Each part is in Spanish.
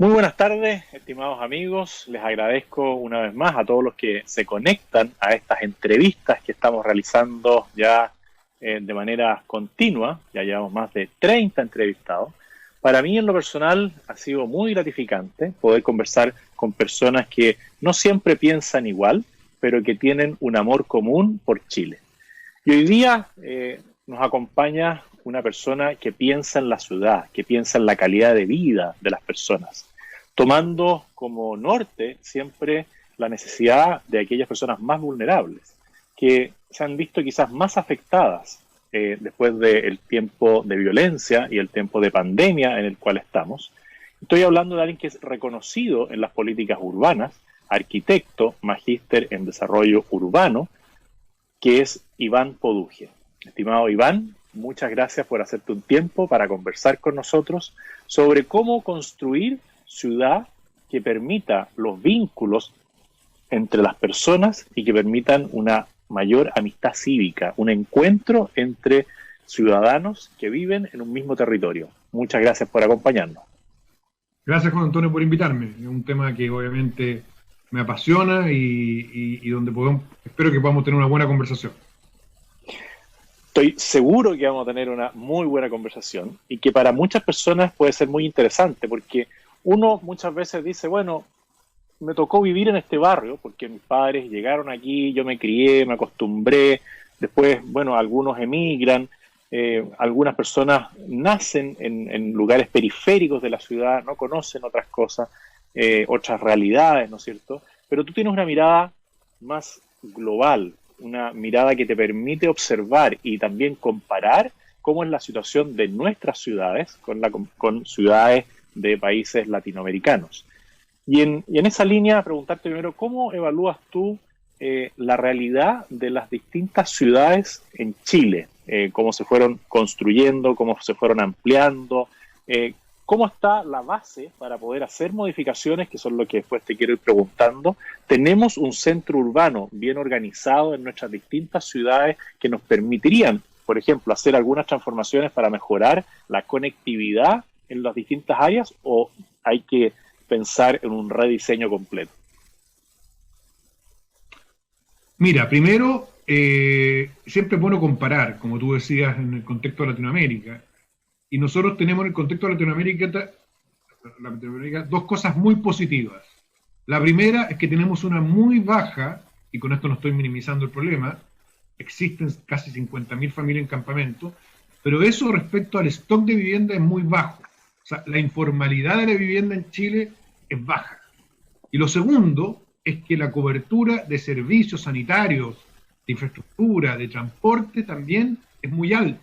Muy buenas tardes, estimados amigos. Les agradezco una vez más a todos los que se conectan a estas entrevistas que estamos realizando ya de manera continua. Ya llevamos más de 30 entrevistados. Para mí, en lo personal, ha sido muy gratificante poder conversar con personas que no siempre piensan igual, pero que tienen un amor común por Chile. Y hoy día nos acompaña una persona que piensa en la ciudad, que piensa en la calidad de vida de las personas, tomando como norte siempre la necesidad de aquellas personas más vulnerables, que se han visto quizás más afectadas después del tiempo de violencia y el tiempo de pandemia en el cual estamos. Estoy hablando de alguien que es reconocido en las políticas urbanas, arquitecto, magíster en desarrollo urbano, que es Iván Poduje. Estimado Iván, muchas gracias por hacerte un tiempo para conversar con nosotros sobre cómo construir ciudad que permita los vínculos entre las personas y que permitan una mayor amistad cívica, un encuentro entre ciudadanos que viven en un mismo territorio. Muchas gracias por acompañarnos. Gracias, Juan Antonio, por invitarme. Es un tema que obviamente me apasiona y donde espero que podamos tener una buena conversación. Estoy seguro que vamos a tener una muy buena conversación y que para muchas personas puede ser muy interesante porque uno muchas veces dice, bueno, me tocó vivir en este barrio porque mis padres llegaron aquí, yo me crié, me acostumbré, después, bueno, algunos emigran, algunas personas nacen en lugares periféricos de la ciudad, no conocen otras cosas, otras realidades, ¿no es cierto? Pero tú tienes una mirada más global, una mirada que te permite observar y también comparar cómo es la situación de nuestras ciudades con ciudades de países latinoamericanos. Y en esa línea, preguntarte primero, ¿cómo evalúas tú la realidad de las distintas ciudades en Chile? ¿Cómo se fueron construyendo, cómo se fueron ampliando? ¿Cómo está la base para poder hacer modificaciones, que son lo que después te quiero ir preguntando? Tenemos un centro urbano bien organizado en nuestras distintas ciudades que nos permitirían, por ejemplo, hacer algunas transformaciones para mejorar la conectividad en las distintas áreas, o hay que pensar en un rediseño completo. Mira, primero, siempre es bueno comparar, como tú decías, en el contexto de Latinoamérica. Y nosotros tenemos en el contexto de Latinoamérica dos cosas muy positivas. La primera es que tenemos una muy baja, y con esto no estoy minimizando el problema, existen casi 50.000 familias en campamento, pero eso respecto al stock de vivienda es muy bajo. O sea, la informalidad de la vivienda en Chile es baja. Y lo segundo es que la cobertura de servicios sanitarios, de infraestructura, de transporte también es muy alta.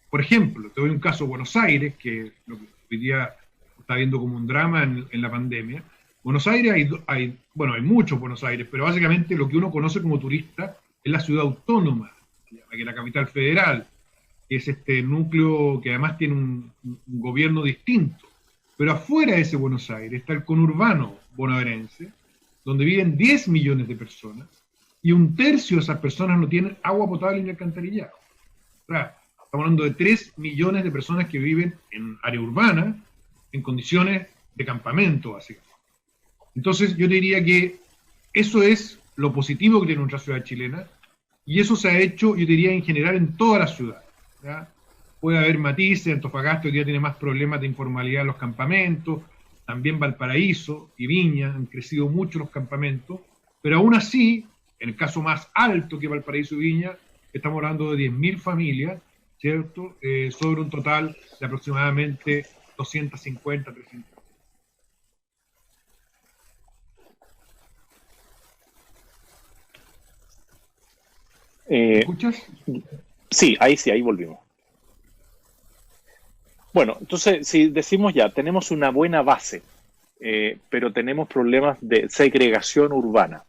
Por ejemplo, te doy un caso: Buenos Aires, que lo que hoy día está viendo como un drama en la pandemia. Buenos Aires hay muchos Buenos Aires, pero básicamente lo que uno conoce como turista es la ciudad autónoma, que es la capital federal, que es este núcleo que además tiene un gobierno distinto. Pero afuera de ese Buenos Aires está el conurbano bonaerense, donde viven 10 millones de personas, y un tercio de esas personas no tienen agua potable ni alcantarillado. O sea, estamos hablando de 3 millones de personas que viven en área urbana, en condiciones de campamento, básicamente. Entonces, yo diría que eso es lo positivo que tiene nuestra ciudad chilena, y eso se ha hecho, yo diría, en general en todas las ciudades, ¿ya? Puede haber matices. Antofagasta hoy día tiene más problemas de informalidad en los campamentos, también Valparaíso y Viña han crecido mucho los campamentos, pero aún así, en el caso más alto que Valparaíso y Viña, estamos hablando de 10.000 familias, ¿cierto? Sobre un total de aproximadamente 250, 300. ¿Me escuchas? Sí, ahí volvimos. Bueno, entonces, si decimos ya, tenemos una buena base, pero tenemos problemas de segregación urbana.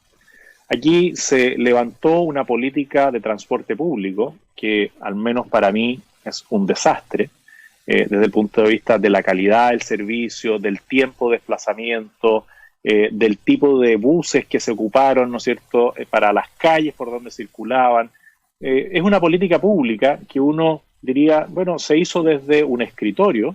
Aquí se levantó una política de transporte público que, al menos para mí, es un desastre, desde el punto de vista de la calidad del servicio, del tiempo de desplazamiento, del tipo de buses que se ocuparon, ¿no es cierto?, para las calles por donde circulaban. Es una política pública que uno diría, bueno, se hizo desde un escritorio,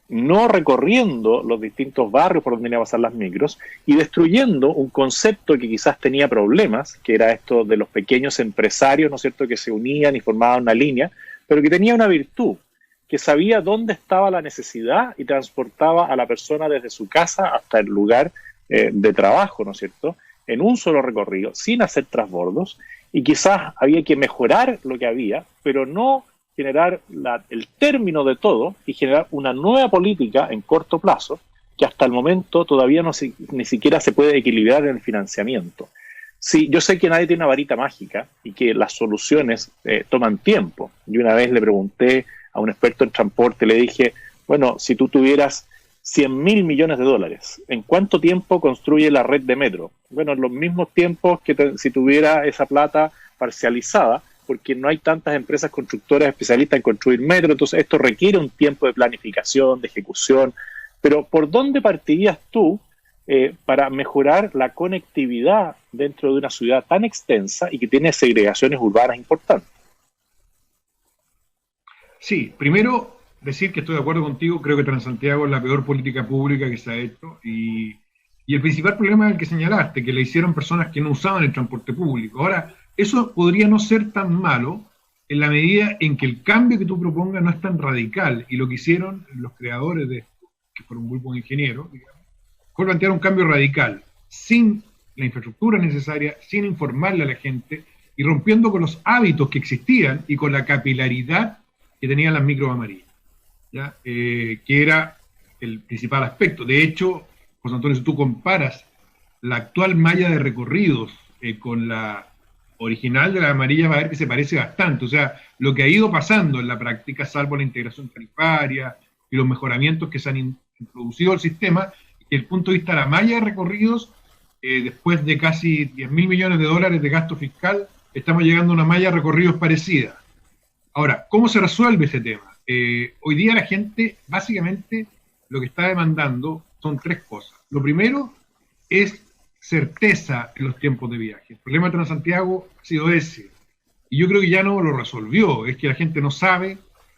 no recorriendo los distintos barrios por donde iban a pasar las micros y destruyendo un concepto que quizás tenía problemas, que era esto de los pequeños empresarios, ¿no es cierto?, que se unían y formaban una línea, pero que tenía una virtud, que sabía dónde estaba la necesidad y transportaba a la persona desde su casa hasta el lugar de trabajo, ¿no es cierto?, en un solo recorrido, sin hacer transbordos, y quizás había que mejorar lo que había, pero no generar el término de todo y generar una nueva política en corto plazo que hasta el momento todavía ni siquiera se puede equilibrar en el financiamiento. Sí, yo sé que nadie tiene una varita mágica y que las soluciones toman tiempo. Yo una vez le pregunté a un experto en transporte, le dije, bueno, si tú tuvieras 100.000 millones de dólares, ¿en cuánto tiempo construye la red de metro? Bueno, en los mismos tiempos que si tuviera esa plata parcializada, porque no hay tantas empresas constructoras especialistas en construir metro, entonces esto requiere un tiempo de planificación, de ejecución, pero ¿por dónde partirías tú para mejorar la conectividad dentro de una ciudad tan extensa y que tiene segregaciones urbanas importantes? Sí, primero decir que estoy de acuerdo contigo, creo que Transantiago es la peor política pública que se ha hecho y el principal problema es el que señalaste, que le hicieron personas que no usaban el transporte público. Ahora, eso podría no ser tan malo en la medida en que el cambio que tú propongas no es tan radical, y lo que hicieron los creadores de esto, que fueron un grupo de ingenieros, digamos, fue plantear un cambio radical, sin la infraestructura necesaria, sin informarle a la gente, y rompiendo con los hábitos que existían y con la capilaridad que tenían las micros amarillas, ¿ya? Que era el principal aspecto. De hecho, José Antonio, si tú comparas la actual malla de recorridos con la original de la amarilla, va a ver que se parece bastante. O sea, lo que ha ido pasando en la práctica, salvo la integración tarifaria y los mejoramientos que se han introducido al sistema, desde el punto de vista de la malla de recorridos, después de casi 10.000 millones de dólares de gasto fiscal, estamos llegando a una malla de recorridos parecida. Ahora, ¿cómo se resuelve ese tema? Hoy día la gente, básicamente, lo que está demandando son tres cosas. Lo primero es certeza en los tiempos de viaje. El problema de Transantiago ha sido ese. Y yo creo que ya no lo resolvió. Es que la gente no sabe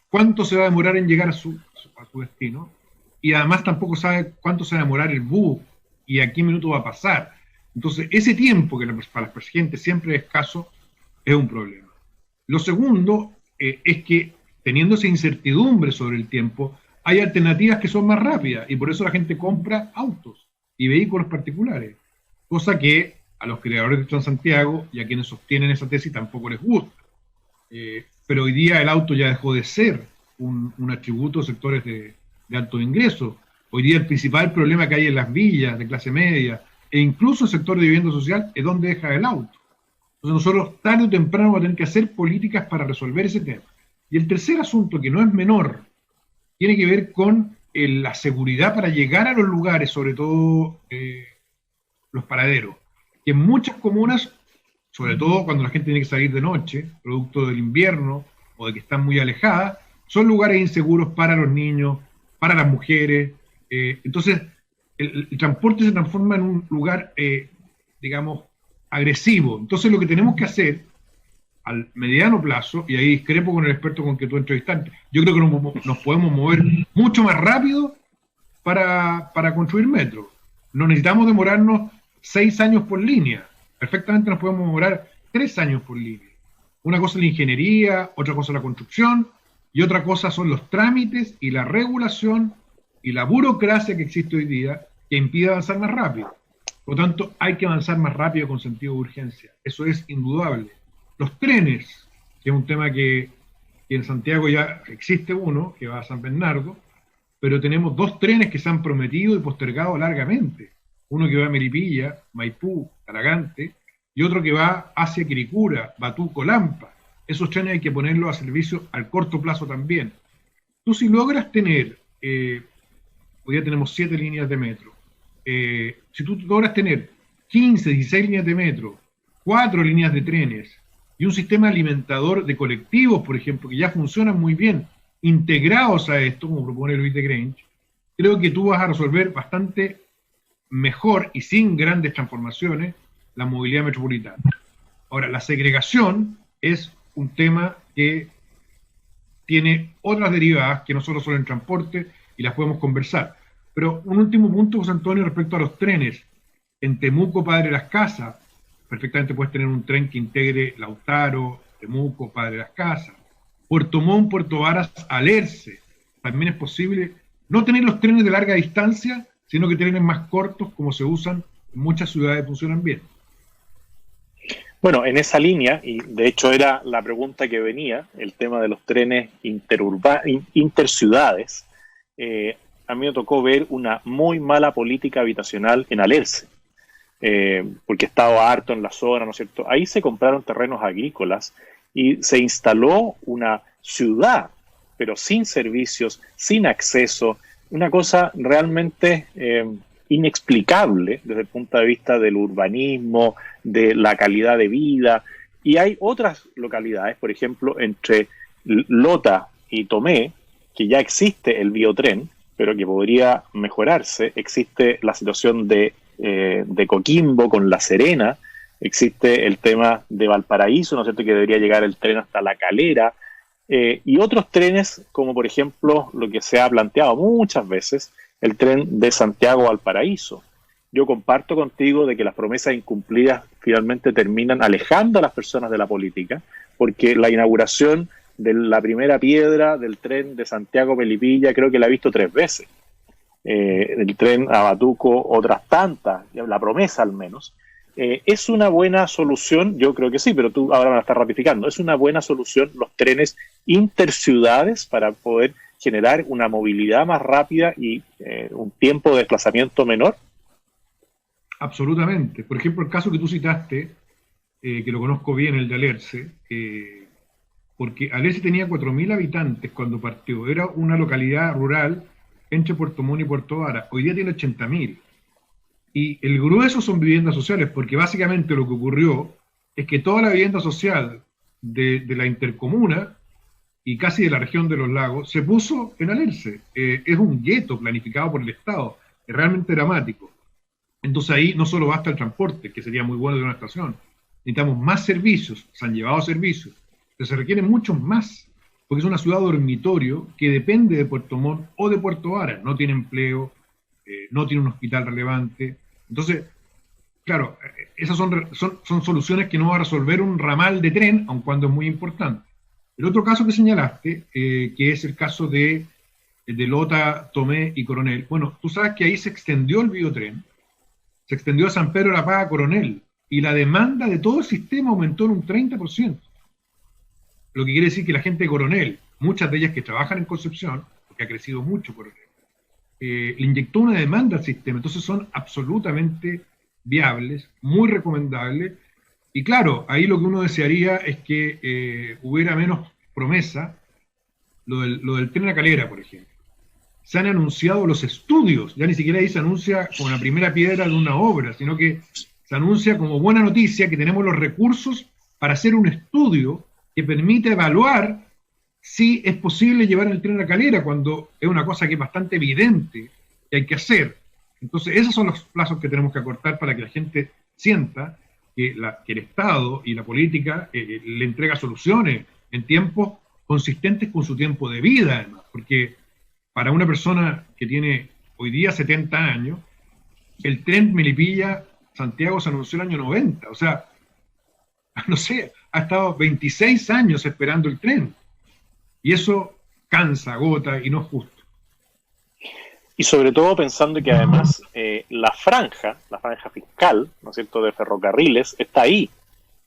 cuánto se va a demorar en llegar a su destino. Y además tampoco sabe cuánto se va a demorar el bus y a qué minuto va a pasar. Entonces, ese tiempo, que para la gente siempre es escaso, es un problema. Lo segundo es que, teniendo esa incertidumbre sobre el tiempo, hay alternativas que son más rápidas, y por eso la gente compra autos y vehículos particulares, cosa que a los creadores de Transantiago y a quienes sostienen esa tesis tampoco les gusta. Pero hoy día el auto ya dejó de ser un atributo de sectores de alto ingreso. Hoy día el principal problema que hay en las villas de clase media e incluso el sector de vivienda social es dónde deja el auto. Entonces nosotros tarde o temprano vamos a tener que hacer políticas para resolver ese tema. Y el tercer asunto, que no es menor, tiene que ver con la seguridad para llegar a los lugares, sobre todo los paraderos. Que en muchas comunas, sobre todo cuando la gente tiene que salir de noche, producto del invierno o de que están muy alejadas, son lugares inseguros para los niños, para las mujeres. Entonces, el transporte se transforma en un lugar, digamos, agresivo. Entonces, lo que tenemos que hacer al mediano plazo, y ahí discrepo con el experto con que tú entrevistaste, yo creo que nos podemos mover mucho más rápido para construir metro. No necesitamos demorarnos 6 años por línea. Perfectamente nos podemos demorar 3 años por línea. Una cosa es la ingeniería, otra cosa es la construcción, y otra cosa son los trámites y la regulación y la burocracia que existe hoy día que impide avanzar más rápido. Por lo tanto, hay que avanzar más rápido con sentido de urgencia. Eso es indudable. Los trenes, que es un tema que en Santiago ya existe uno, que va a San Bernardo, pero tenemos 2 trenes que se han prometido y postergado largamente. Uno que va a Melipilla, Maipú, Talagante, y otro que va hacia Quilicura, Batuco, Lampa. Esos trenes hay que ponerlos a servicio al corto plazo también. Tú, si logras tener, hoy día tenemos 7 líneas de metro, si tú logras tener 15, 16 líneas de metro, 4 líneas de trenes y un sistema alimentador de colectivos, por ejemplo, que ya funcionan muy bien, integrados a esto, como propone Luis de Grange, creo que tú vas a resolver bastante mejor y sin grandes transformaciones la movilidad metropolitana. Ahora, la segregación es un tema que tiene otras derivadas que no solo son el transporte, y las podemos conversar. Pero un último punto, José Antonio, respecto a los trenes. En Temuco, Padre Las Casas, perfectamente puedes tener un tren que integre Lautaro, Temuco, Padre Las Casas. Puerto Montt, Puerto Varas, Alerce. También es posible no tener los trenes de larga distancia, sino que trenes más cortos, como se usan en muchas ciudades, funcionan bien. Bueno, en esa línea, y de hecho era la pregunta que venía, el tema de los trenes interciudades, a mí me tocó ver una muy mala política habitacional en Alerce, porque estaba harto en la zona, ¿no es cierto? Ahí se compraron terrenos agrícolas y se instaló una ciudad, pero sin servicios, sin acceso, una cosa realmente inexplicable desde el punto de vista del urbanismo, de la calidad de vida. Y hay otras localidades, por ejemplo, entre Lota y Tomé, que ya existe el biotren, pero que podría mejorarse. Existe la situación de Coquimbo con La Serena, existe el tema de Valparaíso, ¿no es cierto?, que debería llegar el tren hasta La Calera, y otros trenes, como por ejemplo lo que se ha planteado muchas veces, el tren de Santiago a Valparaíso. Yo comparto contigo de que las promesas incumplidas finalmente terminan alejando a las personas de la política, porque la inauguración de la primera piedra del tren de Santiago a Melipilla creo que la he visto 3 veces. El tren a Batuco otras tantas, la promesa al menos. ¿Es una buena solución? Yo creo que sí, pero tú ahora me la estás ratificando. ¿Es una buena solución los trenes interciudades para poder generar una movilidad más rápida y un tiempo de desplazamiento menor? Absolutamente. Por ejemplo, el caso que tú citaste, que lo conozco bien, el de Alerce, porque Alerce tenía 4.000 habitantes cuando partió. Era una localidad rural entre Puerto Montt y Puerto Varas. Hoy día tiene 80.000. Y el grueso son viviendas sociales, porque básicamente lo que ocurrió es que toda la vivienda social de la intercomuna y casi de la región de los lagos se puso en Alerce. Es un gueto planificado por el Estado, es realmente dramático. Entonces ahí no solo basta el transporte, que sería muy bueno de una estación, necesitamos más servicios, se han llevado servicios, pero se requieren muchos más, porque es una ciudad dormitorio que depende de Puerto Montt o de Puerto Varas, no tiene empleo, no tiene un hospital relevante. Entonces, claro, esas son soluciones que no va a resolver un ramal de tren, aun cuando es muy importante. El otro caso que señalaste, que es el caso de Lota, Tomé y Coronel, bueno, tú sabes que ahí se extendió el biotren, se extendió a San Pedro de la Paz, Coronel, y la demanda de todo el sistema aumentó en un 30%. Lo que quiere decir que la gente de Coronel, muchas de ellas que trabajan en Concepción, porque ha crecido mucho Coronel, le inyectó una demanda al sistema. Entonces son absolutamente viables, muy recomendables. Y claro, ahí lo que uno desearía es que hubiera menos promesa. Lo del tren a Calera, por ejemplo. Se han anunciado los estudios, ya ni siquiera ahí se anuncia como la primera piedra de una obra, sino que se anuncia como buena noticia que tenemos los recursos para hacer un estudio que permita evaluar si es posible llevar el tren a Calera, cuando es una cosa que es bastante evidente que hay que hacer. Entonces, esos son los plazos que tenemos que acortar para que la gente sienta que el Estado y la política le entrega soluciones en tiempos consistentes con su tiempo de vida, además, porque para una persona que tiene hoy día 70 años, el tren Melipilla-Santiago se anunció el año 90, o sea, no sé, ha estado 26 años esperando el tren. Y eso cansa, agota y no es justo. Y sobre todo pensando que además la franja fiscal, ¿no es cierto?, de ferrocarriles está ahí.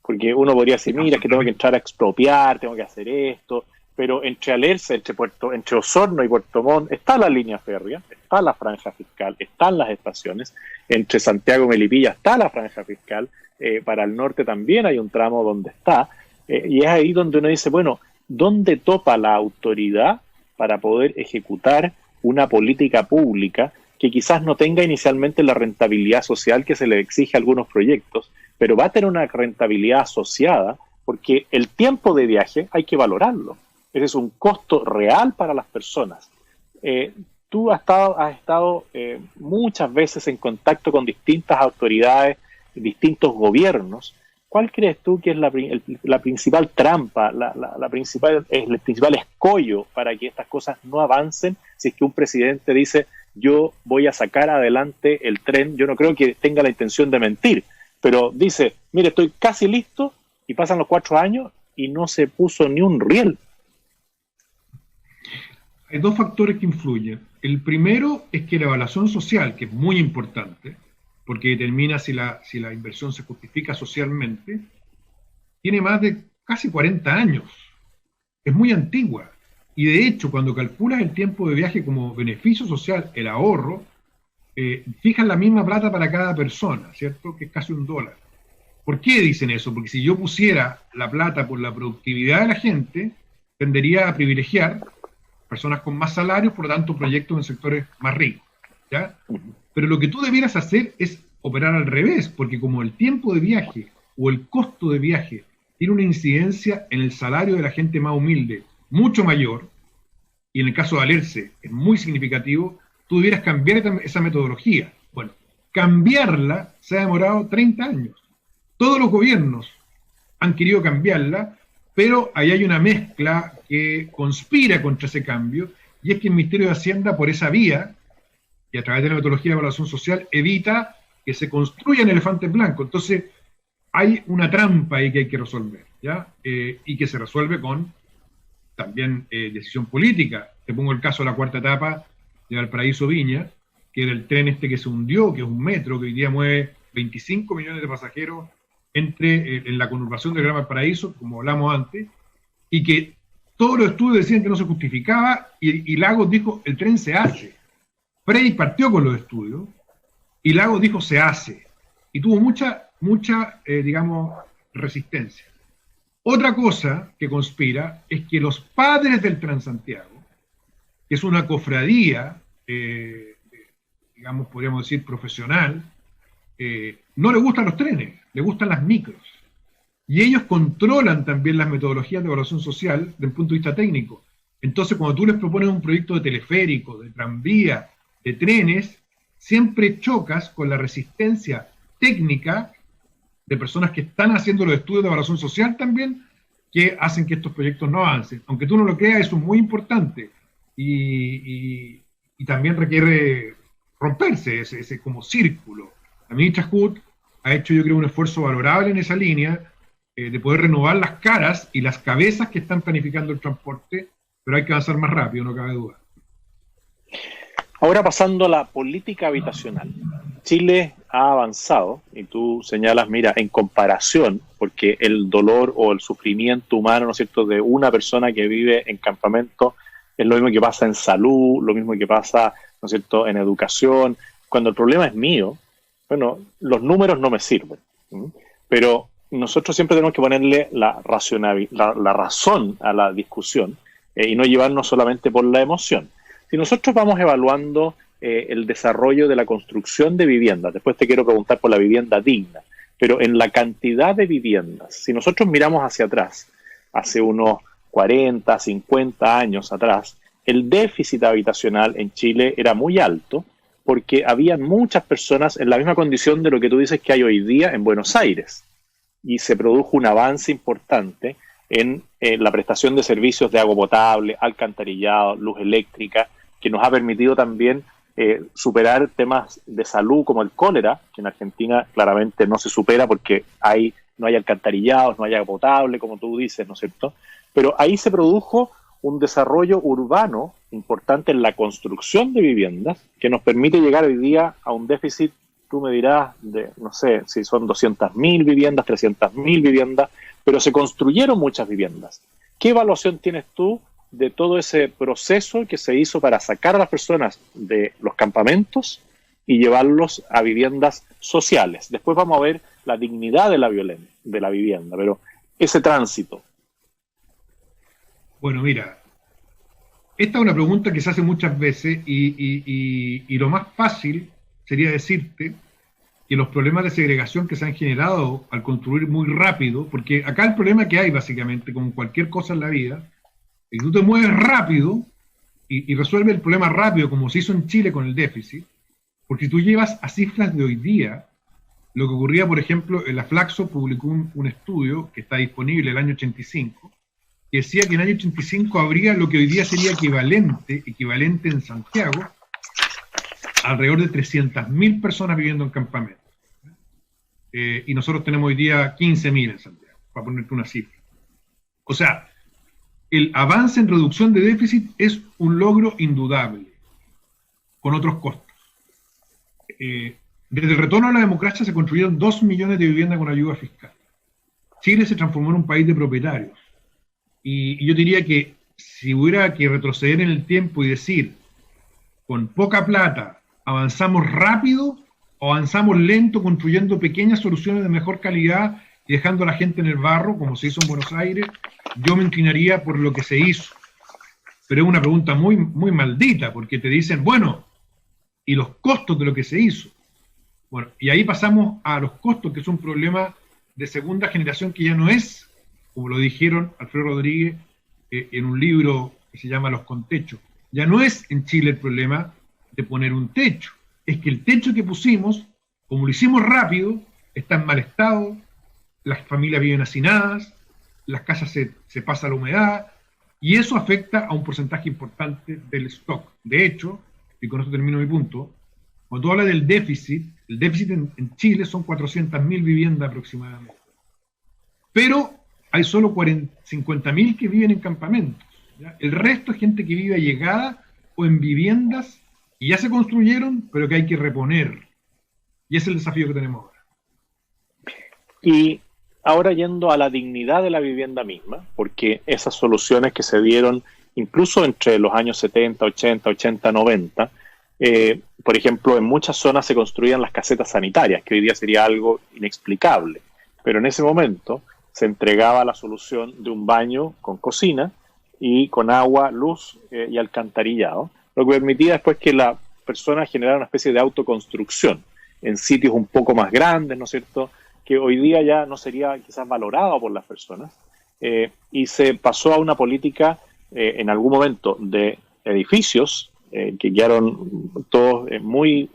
Porque uno podría decir, mira, es que tengo que entrar a expropiar, tengo que hacer esto, pero entre Alerce, entre Osorno y Puerto Montt está la línea férrea, está la franja fiscal, están las estaciones, entre Santiago y Melipilla está la franja fiscal, para el norte también hay un tramo donde está, y es ahí donde uno dice, bueno, ¿dónde topa la autoridad para poder ejecutar una política pública que quizás no tenga inicialmente la rentabilidad social que se le exige a algunos proyectos, pero va a tener una rentabilidad asociada, porque el tiempo de viaje hay que valorarlo? Ese es un costo real para las personas. Tú has estado muchas veces en contacto con distintas autoridades, distintos gobiernos, ¿cuál crees tú que es la principal trampa, el principal escollo para que estas cosas no avancen? Si es que un presidente dice, yo voy a sacar adelante el tren, yo no creo que tenga la intención de mentir, pero dice, mire, estoy casi listo, y pasan los 4 años y no se puso ni un riel. Hay dos factores que influyen. El primero es que la evaluación social, que es muy importante, porque determina si la inversión se justifica socialmente, tiene más de casi 40 años. Es muy antigua. Y de hecho, cuando calculas el tiempo de viaje como beneficio social, el ahorro, fijan la misma plata para cada persona, ¿cierto? Que es casi $1. ¿Por qué dicen eso? Porque si yo pusiera la plata por la productividad de la gente, tendería a privilegiar personas con más salarios, por lo tanto proyectos en sectores más ricos, ¿ya? Pero lo que tú debieras hacer es operar al revés, porque como el tiempo de viaje o el costo de viaje tiene una incidencia en el salario de la gente más humilde mucho mayor, y en el caso de Alerce es muy significativo, tú debieras cambiar esa metodología. Bueno, cambiarla se ha demorado 30 años. Todos los gobiernos han querido cambiarla, pero ahí hay una mezcla que conspira contra ese cambio, y es que el Ministerio de Hacienda, por esa vía, y a través de la metodología de evaluación social, evita que se construyan elefantes blancos. Entonces, hay una trampa ahí que hay que resolver, ¿ya? Y que se resuelve con también decisión política. Te pongo el caso de la cuarta etapa de Valparaíso Viña, que era el tren este que se hundió, que es un metro, que hoy día mueve 25 millones de pasajeros en la conurbación del Gran Valparaíso, como hablamos antes, y que todos los estudios decían que no se justificaba, y Lagos dijo, el tren se hace. Frey partió con los estudios, y Lagos dijo, se hace. Y tuvo mucha, digamos, resistencia. Otra cosa que conspira es que los padres del Transantiago, que es una cofradía, digamos, podríamos decir, profesional, no le gustan los trenes, le gustan las micros. Y ellos controlan también las metodologías de evaluación social desde el punto de vista técnico. Entonces, cuando tú les propones un proyecto de teleférico, de tranvía, de trenes, siempre chocas con la resistencia técnica de personas que están haciendo los estudios de evaluación social también, que hacen que estos proyectos no avancen. Aunque tú no lo creas, eso es muy importante y también requiere romperse ese como círculo. La ministra Hood ha hecho, yo creo, un esfuerzo valorable en esa línea, de poder renovar las caras y las cabezas que están planificando el transporte, pero hay que avanzar más rápido, no cabe duda. Ahora pasando a la política habitacional. Chile ha avanzado, y tú señalas, mira, en comparación, porque el dolor o el sufrimiento humano, ¿no es cierto?, de una persona que vive en campamento es lo mismo que pasa en salud, lo mismo que pasa, ¿no es cierto?, en educación. Cuando el problema es mío, bueno, los números no me sirven, pero nosotros siempre tenemos que ponerle la razón a la discusión, y no llevarnos solamente por la emoción. Si nosotros vamos evaluando el desarrollo de la construcción de viviendas, después te quiero preguntar por la vivienda digna, pero en la cantidad de viviendas, si nosotros miramos hacia atrás, hace unos 40, 50 años atrás, el déficit habitacional en Chile era muy alto porque había muchas personas en la misma condición de lo que tú dices que hay hoy día en Buenos Aires. Y se produjo un avance importante en la prestación de servicios de agua potable, alcantarillado, luz eléctrica, que nos ha permitido también superar temas de salud como el cólera, que en Argentina claramente no se supera porque no hay alcantarillados, no hay agua potable, como tú dices, ¿no es cierto? Pero ahí se produjo un desarrollo urbano importante en la construcción de viviendas que nos permite llegar hoy día a un déficit, tú me dirás, de no sé si son 200.000 viviendas, 300.000 viviendas, pero se construyeron muchas viviendas. ¿Qué evaluación tienes tú de todo ese proceso que se hizo para sacar a las personas de los campamentos y llevarlos a viviendas sociales? Después vamos a ver la dignidad de la vivienda, pero ese tránsito. Bueno, mira, esta es una pregunta que se hace muchas veces y lo más fácil sería decirte que los problemas de segregación que se han generado al construir muy rápido, porque acá el problema que hay básicamente, como cualquier cosa en la vida, es que tú te mueves rápido y resuelves el problema rápido, como se hizo en Chile con el déficit, porque si tú llevas a cifras de hoy día, lo que ocurría, por ejemplo, la Flaxo publicó un estudio que está disponible el año 85, que decía que en el año 85 habría lo que hoy día sería equivalente en Santiago, alrededor de 300.000 personas viviendo en campamentos. Y nosotros tenemos hoy día 15.000 en Santiago, para ponerte una cifra. O sea, el avance en reducción de déficit es un logro indudable, con otros costos. Desde el retorno a la democracia se construyeron 2 millones de viviendas con ayuda fiscal. Chile se transformó en un país de propietarios. Y yo diría que si hubiera que retroceder en el tiempo y decir, con poca plata, avanzamos rápido o avanzamos lento construyendo pequeñas soluciones de mejor calidad y dejando a la gente en el barro, como se hizo en Buenos Aires, yo me inclinaría por lo que se hizo. Pero es una pregunta muy, muy maldita, porque te dicen, bueno, ¿y los costos de lo que se hizo? Bueno, y ahí pasamos a los costos, que es un problema de segunda generación que ya no es, como lo dijeron Alfredo Rodríguez en un libro que se llama Los Contechos, ya no es en Chile el problema de poner un techo, es que el techo que pusimos, como lo hicimos rápido, está en mal estado, las familias viven hacinadas, las casas se pasa la humedad, y eso afecta a un porcentaje importante del stock. De hecho, y con esto termino mi punto, cuando tú hablas del déficit, el déficit en Chile son 400.000 viviendas aproximadamente. Pero hay solo 50.000 que viven en campamentos, ¿ya? El resto es gente que vive allegada o en viviendas que ya se construyeron, pero que hay que reponer. Y ese es el desafío que tenemos ahora. Y ahora yendo a la dignidad de la vivienda misma, porque esas soluciones que se dieron incluso entre los años 70, 80, 90, por ejemplo, en muchas zonas se construían las casetas sanitarias, que hoy día sería algo inexplicable, pero en ese momento se entregaba la solución de un baño con cocina y con agua, luz y alcantarillado, lo que permitía después que la persona generara una especie de autoconstrucción en sitios un poco más grandes, ¿no es cierto?, que hoy día ya no sería quizás valorado por las personas, y se pasó a una política en algún momento de edificios que quedaron todos muy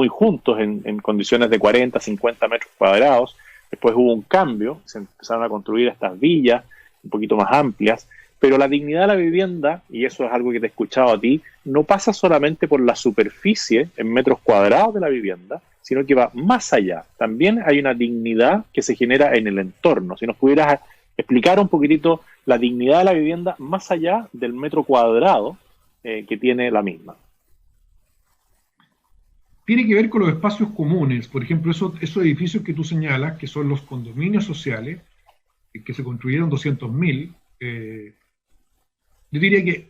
juntos en condiciones de 40, 50 metros cuadrados. Después hubo un cambio, se empezaron a construir estas villas un poquito más amplias, pero la dignidad de la vivienda, y eso es algo que te he escuchado a ti, no pasa solamente por la superficie en metros cuadrados de la vivienda, sino que va más allá. También hay una dignidad que se genera en el entorno. Si nos pudieras explicar un poquitito la dignidad de la vivienda más allá del metro cuadrado que tiene la misma. Tiene que ver con los espacios comunes. Por ejemplo, esos edificios que tú señalas, que son los condominios sociales, que se construyeron 200.000, yo diría que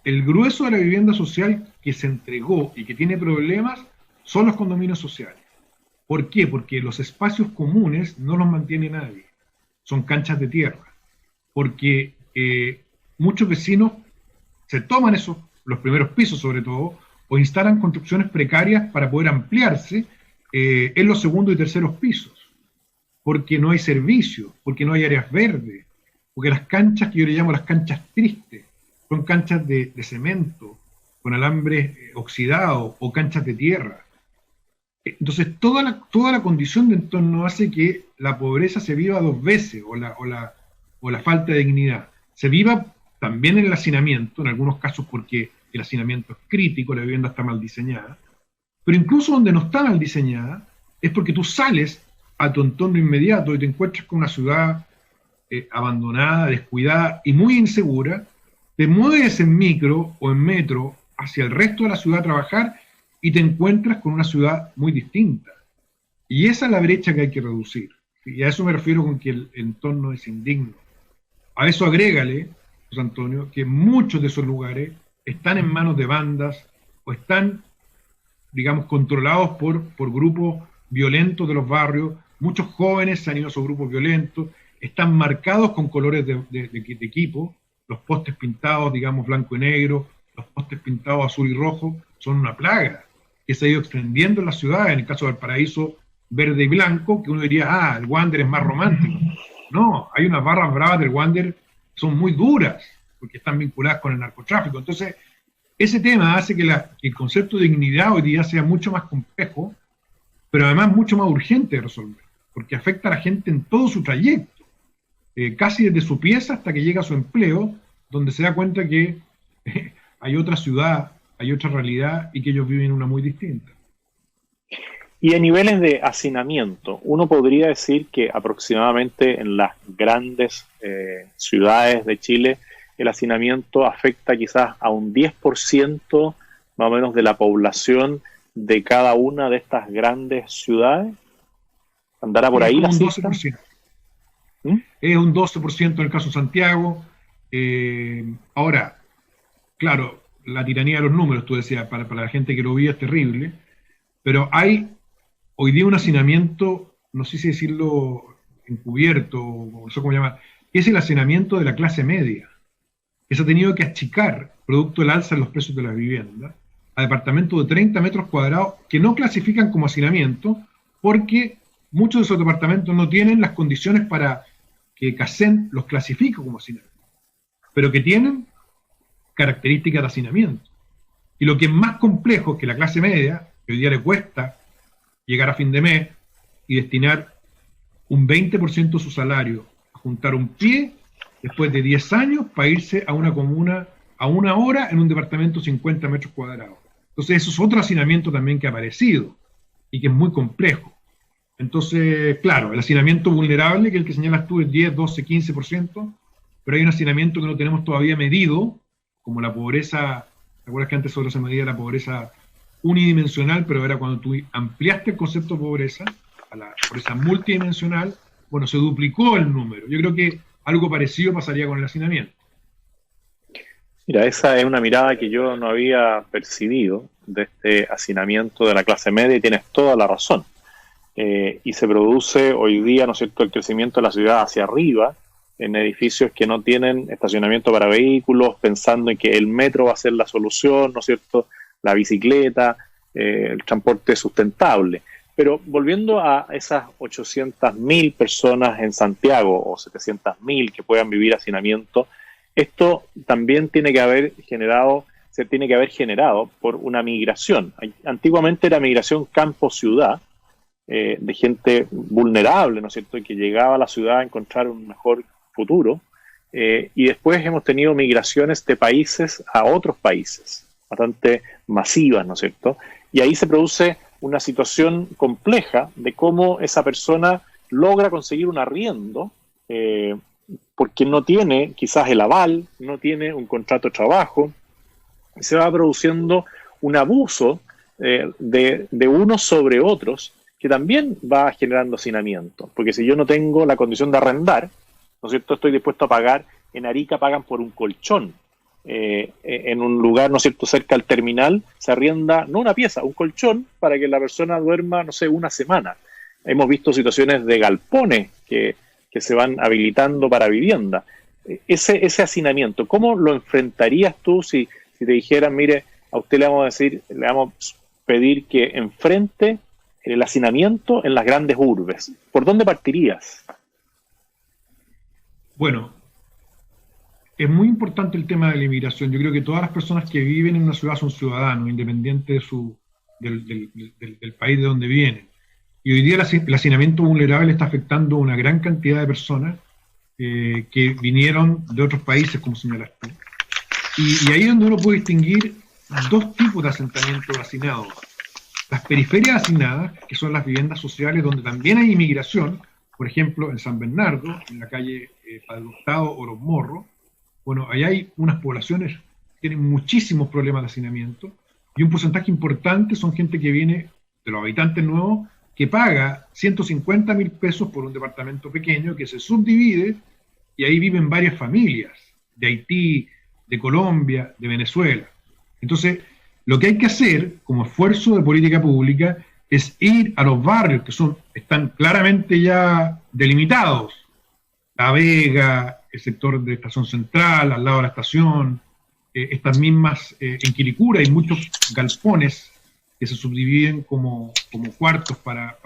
el grueso de la vivienda social que se entregó y que tiene problemas son los condominios sociales. ¿Por qué? Porque los espacios comunes no los mantiene nadie. Son canchas de tierra. Porque muchos vecinos se toman los primeros pisos sobre todo, o instalan construcciones precarias para poder ampliarse en los segundos y terceros pisos. Porque no hay servicios, porque no hay áreas verdes, porque las canchas que yo le llamo las canchas tristes, son canchas de cemento, con alambre oxidado, o canchas de tierra. Entonces toda la condición de entorno hace que la pobreza se viva dos veces, o la falta de dignidad. Se viva también en el hacinamiento, en algunos casos porque el hacinamiento es crítico, la vivienda está mal diseñada, pero incluso donde no está mal diseñada, es porque tú sales a tu entorno inmediato y te encuentras con una ciudad abandonada, descuidada y muy insegura, te mueves en micro o en metro hacia el resto de la ciudad a trabajar y te encuentras con una ciudad muy distinta. Y esa es la brecha que hay que reducir. Y a eso me refiero con que el entorno es indigno. A eso agrégale, José Antonio, que muchos de esos lugares están en manos de bandas o están, digamos, controlados por grupos violentos de los barrios. Muchos jóvenes se han ido a esos grupos violentos, están marcados con colores de equipo, los postes pintados, digamos, blanco y negro, los postes pintados azul y rojo, son una plaga que se ha ido extendiendo en la ciudad. En el caso de Valparaíso, verde y blanco, que uno diría, el Wander es más romántico. No, hay unas barras bravas del Wander que son muy duras, porque están vinculadas con el narcotráfico. Entonces, ese tema hace que el concepto de dignidad hoy día sea mucho más complejo, pero además mucho más urgente de resolver, porque afecta a la gente en todo su trayecto, casi desde su pieza hasta que llega a su empleo, donde se da cuenta que hay otra ciudad, hay otra realidad y que ellos viven una muy distinta. Y a niveles de hacinamiento, uno podría decir que aproximadamente en las grandes ciudades de Chile el hacinamiento afecta quizás a un 10% más o menos de la población de cada una de estas grandes ciudades. ¿Andará por ahí la cifra? 12%. ¿Mm? Es un 12% en el caso de Santiago. Ahora, claro, la tiranía de los números, tú decías, para la gente que lo vive es terrible, pero hay hoy día un hacinamiento, no sé si decirlo encubierto, o no sé cómo llamar, es el hacinamiento de la clase media, que se ha tenido que achicar, producto del alza en los precios de la vivienda, a departamentos de 30 metros cuadrados que no clasifican como hacinamiento, porque muchos de esos departamentos no tienen las condiciones para que CACEN los clasifique como hacinamiento, pero que tienen características de hacinamiento. Y lo que es más complejo es que la clase media, que hoy día le cuesta llegar a fin de mes y destinar un 20% de su salario a juntar un pie después de 10 años para irse a una comuna a una hora en un departamento de 50 metros cuadrados. Entonces eso es otro hacinamiento también que ha aparecido y que es muy complejo. Entonces, claro, el hacinamiento vulnerable, que es el que señalas tú, es 10, 12, 15%, pero hay un hacinamiento que no tenemos todavía medido, como la pobreza. ¿Te acuerdas que antes solo se medía la pobreza unidimensional, pero era cuando tú ampliaste el concepto de pobreza a la pobreza multidimensional? Bueno, se duplicó el número. Yo creo que algo parecido pasaría con el hacinamiento. Mira, esa es una mirada que yo no había percibido de este hacinamiento de la clase media y tienes toda la razón. Y se produce hoy día, ¿no es cierto?, el crecimiento de la ciudad hacia arriba, en edificios que no tienen estacionamiento para vehículos, pensando en que el metro va a ser la solución, ¿no es cierto?, la bicicleta, el transporte sustentable. Pero volviendo a esas 800.000 personas en Santiago o 700.000 que puedan vivir hacinamiento, esto también se tiene que haber generado por una migración. Antiguamente era migración campo-ciudad, de gente vulnerable, ¿no es cierto?, y que llegaba a la ciudad a encontrar un mejor futuro, y después hemos tenido migraciones de países a otros países, bastante masivas, ¿no es cierto?, y ahí se produce una situación compleja de cómo esa persona logra conseguir un arriendo, porque no tiene quizás el aval, no tiene un contrato de trabajo, y se va produciendo un abuso de unos sobre otros, que también va generando hacinamiento, porque si yo no tengo la condición de arrendar, ¿no es cierto?, estoy dispuesto a pagar. En Arica pagan por un colchón, en un lugar, ¿no es cierto?, cerca al terminal, se arrienda, no una pieza, un colchón, para que la persona duerma, no sé, una semana. Hemos visto situaciones de galpones que se van habilitando para vivienda. Ese hacinamiento, ¿cómo lo enfrentarías tú si te dijeran, mire, a usted le vamos a pedir que enfrente el hacinamiento en las grandes urbes? ¿Por dónde partirías? Bueno, es muy importante el tema de la inmigración. Yo creo que todas las personas que viven en una ciudad son ciudadanos, independientes del país de donde vienen. Y hoy día el hacinamiento vulnerable está afectando a una gran cantidad de personas que vinieron de otros países, como señalaste. Y ahí es donde uno puede distinguir dos tipos de asentamientos hacinados. Las periferias hacinadas, que son las viviendas sociales donde también hay inmigración, por ejemplo, en San Bernardo, en la calle Padre Hurtado o Los Morros. Bueno, ahí hay unas poblaciones que tienen muchísimos problemas de hacinamiento, y un porcentaje importante son gente que viene, de los habitantes nuevos, que paga 150.000 pesos por un departamento pequeño que se subdivide, y ahí viven varias familias, de Haití, de Colombia, de Venezuela. Entonces, lo que hay que hacer como esfuerzo de política pública es ir a los barrios que están claramente ya delimitados. La Vega, el sector de Estación Central, al lado de la estación, estas mismas, en Quilicura hay muchos galpones que se subdividen como cuartos para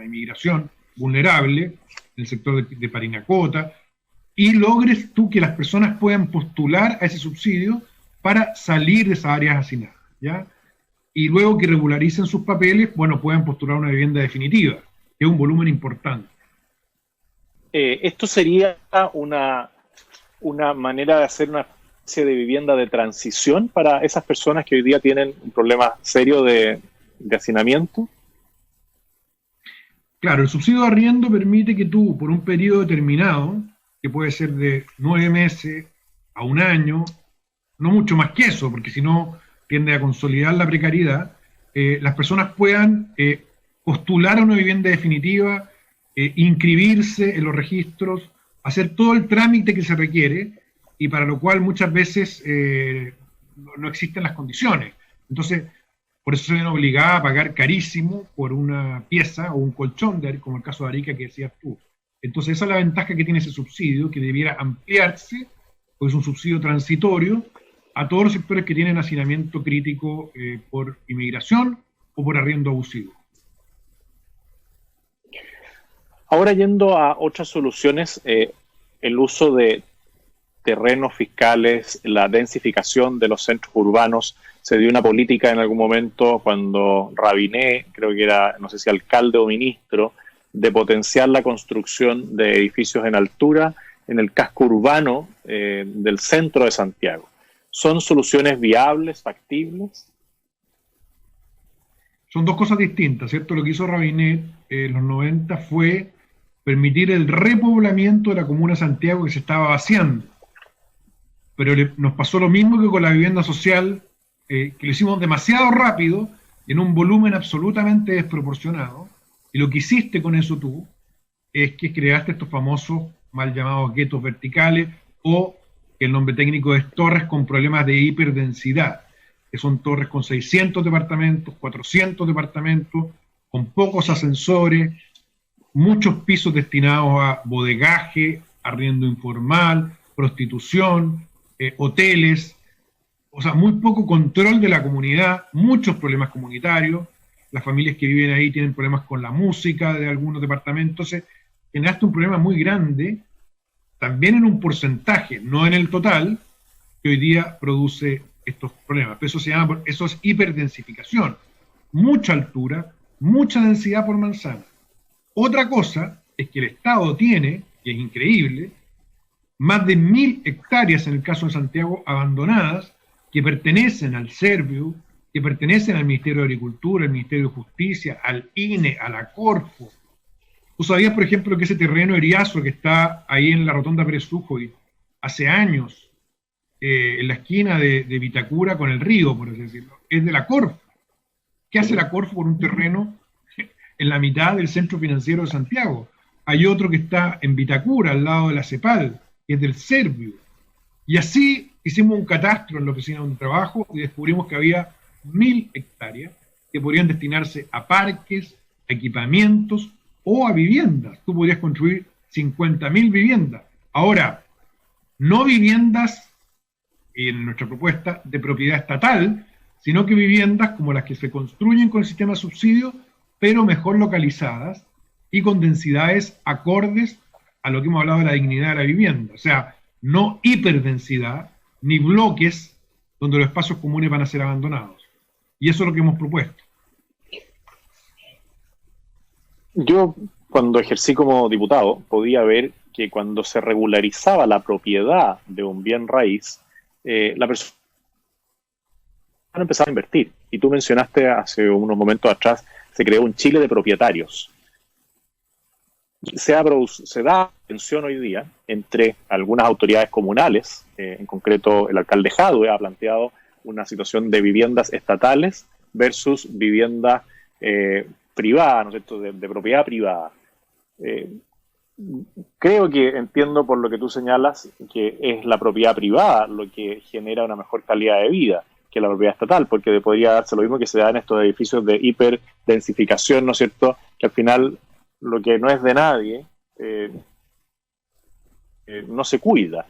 inmigración vulnerable, en el sector de Parinacota, y logres tú que las personas puedan postular a ese subsidio para salir de esas áreas hacinadas, ¿ya? y luego que regularicen sus papeles, bueno, puedan postular una vivienda definitiva, que es un volumen importante. Esto sería una manera de hacer una especie de vivienda de transición para esas personas que hoy día tienen un problema serio de hacinamiento. Claro, el subsidio de arriendo permite que tú, por un periodo determinado, que puede ser de 9 meses a un año, no mucho más que eso, porque si no tiende a consolidar la precariedad, las personas puedan postular a una vivienda definitiva, inscribirse en los registros, hacer todo el trámite que se requiere, y para lo cual muchas veces no existen las condiciones. Entonces, por eso se ven obligadas a pagar carísimo por una pieza o un colchón, como el caso de Arica que decías tú. Entonces, esa es la ventaja que tiene ese subsidio, que debiera ampliarse, porque es un subsidio transitorio, a todos los sectores que tienen hacinamiento crítico por inmigración o por arriendo abusivo. Ahora, yendo a otras soluciones, el uso de terrenos fiscales, la densificación de los centros urbanos. Se dio una política en algún momento cuando Rabinet, creo que era, no sé si alcalde o ministro, de potenciar la construcción de edificios en altura en el casco urbano del centro de Santiago. ¿Son soluciones viables, factibles? Son dos cosas distintas, ¿cierto? Lo que hizo Rabinet en los 90 fue permitir el repoblamiento de la comuna de Santiago que se estaba vaciando. Pero nos pasó lo mismo que con la vivienda social, que lo hicimos demasiado rápido, en un volumen absolutamente desproporcionado, y lo que hiciste con eso tú, es que creaste estos famosos mal llamados guetos verticales, o que el nombre técnico es torres con problemas de hiperdensidad, que son torres con 600 departamentos, 400 departamentos, con pocos ascensores, muchos pisos destinados a bodegaje, arriendo informal, prostitución, hoteles, o sea, muy poco control de la comunidad, muchos problemas comunitarios, las familias que viven ahí tienen problemas con la música de algunos departamentos, entonces generaste un problema muy grande, también en un porcentaje, no en el total, que hoy día produce estos problemas. Eso eso es hiperdensificación, mucha altura, mucha densidad por manzana. Otra cosa es que el Estado tiene, y es increíble, más de 1000 hectáreas en el caso de Santiago abandonadas, que pertenecen al Serviu, que pertenecen al Ministerio de Agricultura, al Ministerio de Justicia, al INE, a la Corfo. ¿Tú sabías, por ejemplo, que ese terreno eriazo que está ahí en la rotonda Pérez Ujoy, hace años, en la esquina de Vitacura con el río, por así decirlo, es de la Corfo? ¿Qué hace la Corfo por un terreno en la mitad del centro financiero de Santiago? Hay otro que está en Vitacura, al lado de la CEPAL, que es del Serviu. Y así hicimos un catastro en la oficina de un trabajo y descubrimos que había 1000 hectáreas que podrían destinarse a parques, a equipamientos o a viviendas. Tú podrías construir 50.000 viviendas. Ahora, no viviendas, en nuestra propuesta, de propiedad estatal, sino que viviendas como las que se construyen con el sistema de subsidio, pero mejor localizadas y con densidades acordes a lo que hemos hablado de la dignidad de la vivienda. O sea, no hiperdensidad, ni bloques donde los espacios comunes van a ser abandonados. Y eso es lo que hemos propuesto. Yo, cuando ejercí como diputado, podía ver que cuando se regularizaba la propiedad de un bien raíz, la persona empezaba a invertir. Y tú mencionaste hace unos momentos atrás, se creó un Chile de propietarios. Se da tensión hoy día entre algunas autoridades comunales, en concreto el alcalde Jadue ha planteado una situación de viviendas estatales versus viviendas privadas, ¿no es cierto?, de propiedad privada. Creo que entiendo por lo que tú señalas que es la propiedad privada lo que genera una mejor calidad de vida que la propiedad estatal, porque podría darse lo mismo que se da en estos edificios de hiperdensificación, ¿no es cierto?, que al final lo que no es de nadie no se cuida.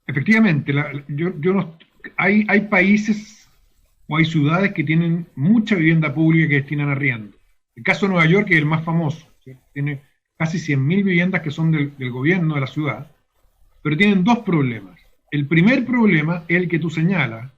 Efectivamente, hay países o hay ciudades que tienen mucha vivienda pública que destinan a arriendo. El caso de Nueva York es el más famoso, ¿cierto? Tiene casi 100.000 viviendas que son del gobierno de la ciudad, pero tienen dos problemas. El primer problema es el que tú señalas,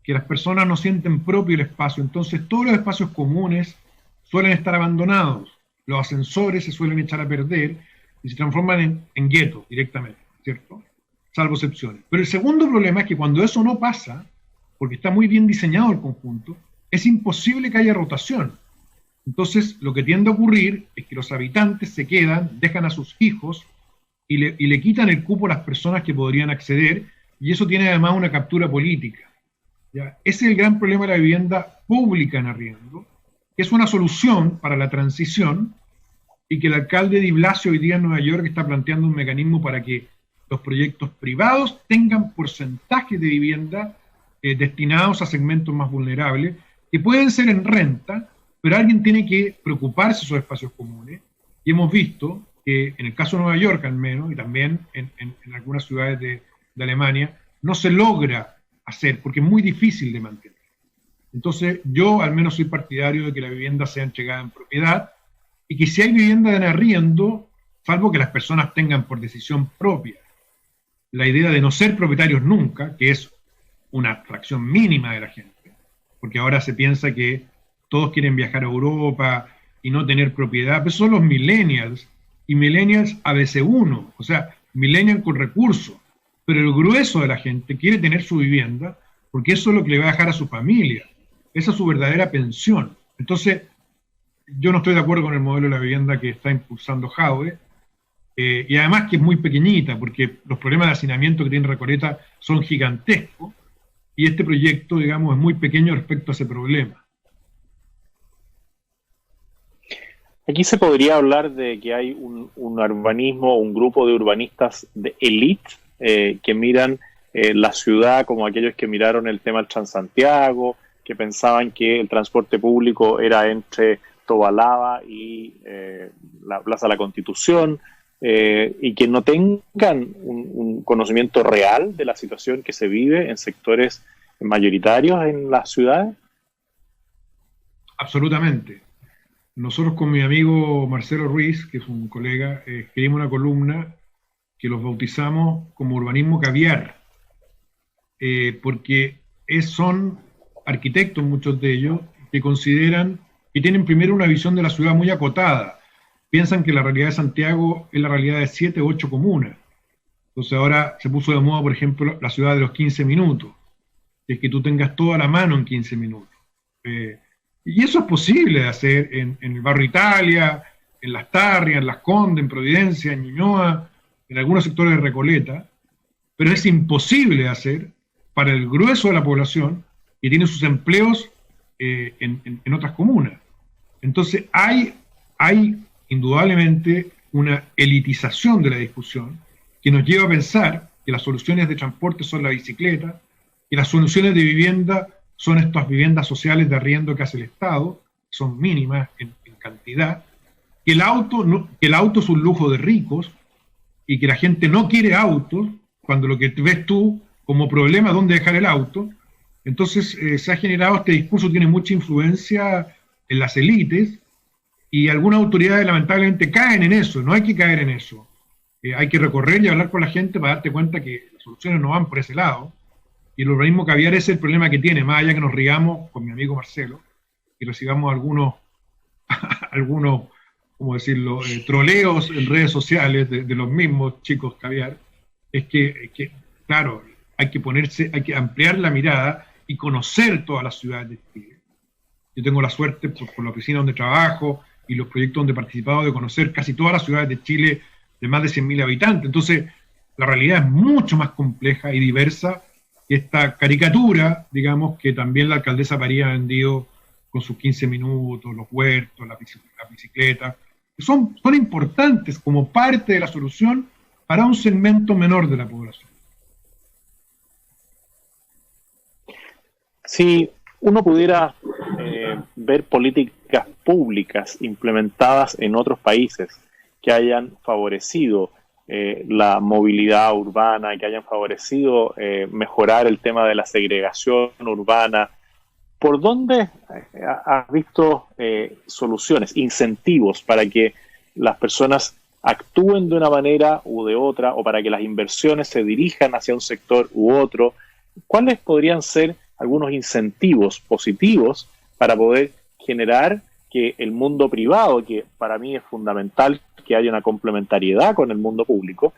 que las personas no sienten propio el espacio, entonces todos los espacios comunes suelen estar abandonados, los ascensores se suelen echar a perder y se transforman en guetos directamente, ¿cierto? Salvo excepciones. Pero el segundo problema es que cuando eso no pasa, porque está muy bien diseñado el conjunto, es imposible que haya rotación. Entonces, lo que tiende a ocurrir es que los habitantes se quedan, dejan a sus hijos y le quitan el cupo a las personas que podrían acceder, y eso tiene además una captura política. ¿Ya? Ese es el gran problema de la vivienda pública en arriendo, que es una solución para la transición, y que el alcalde de Blasio hoy día en Nueva York está planteando un mecanismo para que los proyectos privados tengan porcentajes de vivienda destinados a segmentos más vulnerables, que pueden ser en renta, pero alguien tiene que preocuparse de esos espacios comunes, y hemos visto que en el caso de Nueva York al menos, y también en algunas ciudades de Alemania, no se logra hacer, porque es muy difícil de mantener. Entonces, yo al menos soy partidario de que la vivienda sea entregada en propiedad, y que si hay vivienda en arriendo, salvo que las personas tengan por decisión propia la idea de no ser propietarios nunca, que es una fracción mínima de la gente, porque ahora se piensa que todos quieren viajar a Europa y no tener propiedad, pero son los millennials, y millennials ABC1, o sea, millennials con recursos, pero el grueso de la gente quiere tener su vivienda porque eso es lo que le va a dejar a su familia, esa es su verdadera pensión. Entonces, yo no estoy de acuerdo con el modelo de la vivienda que está impulsando Jadwe, y además que es muy pequeñita, porque los problemas de hacinamiento que tiene Recoleta son gigantescos, y este proyecto, digamos, es muy pequeño respecto a ese problema. Aquí se podría hablar de que hay un urbanismo, un grupo de urbanistas de élite que miran la ciudad como aquellos que miraron el tema del Transantiago, que pensaban que el transporte público era entre Tobalaba y la Plaza de la Constitución, y que no tengan un conocimiento real de la situación que se vive en sectores mayoritarios en las ciudades. Absolutamente. Nosotros con mi amigo Marcelo Ruiz, que es un colega, escribimos una columna que los bautizamos como urbanismo caviar, porque son arquitectos, muchos de ellos, que consideran que tienen primero una visión de la ciudad muy acotada. Piensan que la realidad de Santiago es la realidad de 7 u 8 comunas. Entonces ahora se puso de moda, por ejemplo, la ciudad de los 15 minutos, que es que tú tengas todo a la mano en 15 minutos. Y eso es posible de hacer en el barrio Italia, en Las Tarrias, en Las Condes, en Providencia, en Ñuñoa, en algunos sectores de Recoleta, pero es imposible de hacer para el grueso de la población que tiene sus empleos en otras comunas. Entonces hay indudablemente una elitización de la discusión que nos lleva a pensar que las soluciones de transporte son la bicicleta, que las soluciones de vivienda son estas viviendas sociales de arriendo que hace el Estado, son mínimas en cantidad, que el auto es un lujo de ricos y que la gente no quiere autos, cuando lo que ves tú como problema es dónde dejar el auto. Entonces se ha generado este discurso, tiene mucha influencia en las élites, y algunas autoridades lamentablemente caen en eso. No hay que caer en eso. Hay que recorrer y hablar con la gente para darte cuenta que las soluciones no van por ese lado. Y el urbanismo caviar es el problema que tiene, más allá que nos rigamos con mi amigo Marcelo y recibamos algunos ¿cómo decirlo?, troleos en redes sociales de los mismos chicos caviar, es que, claro, hay que ampliar la mirada y conocer todas las ciudades de Chile. Yo tengo la suerte, por la oficina donde trabajo y los proyectos donde he participado, de conocer casi todas las ciudades de Chile de más de 100.000 habitantes. Entonces, la realidad es mucho más compleja y diversa que esta caricatura, digamos, que también la alcaldesa París ha vendido con sus 15 minutos, los huertos, la bicicleta, que son importantes como parte de la solución para un segmento menor de la población. Si uno pudiera ver políticas públicas implementadas en otros países que hayan favorecido la movilidad urbana, que hayan favorecido mejorar el tema de la segregación urbana, ¿por dónde has visto soluciones, incentivos para que las personas actúen de una manera u de otra, o para que las inversiones se dirijan hacia un sector u otro? ¿Cuáles podrían ser algunos incentivos positivos para poder generar que el mundo privado, que para mí es fundamental que haya una complementariedad con el mundo público,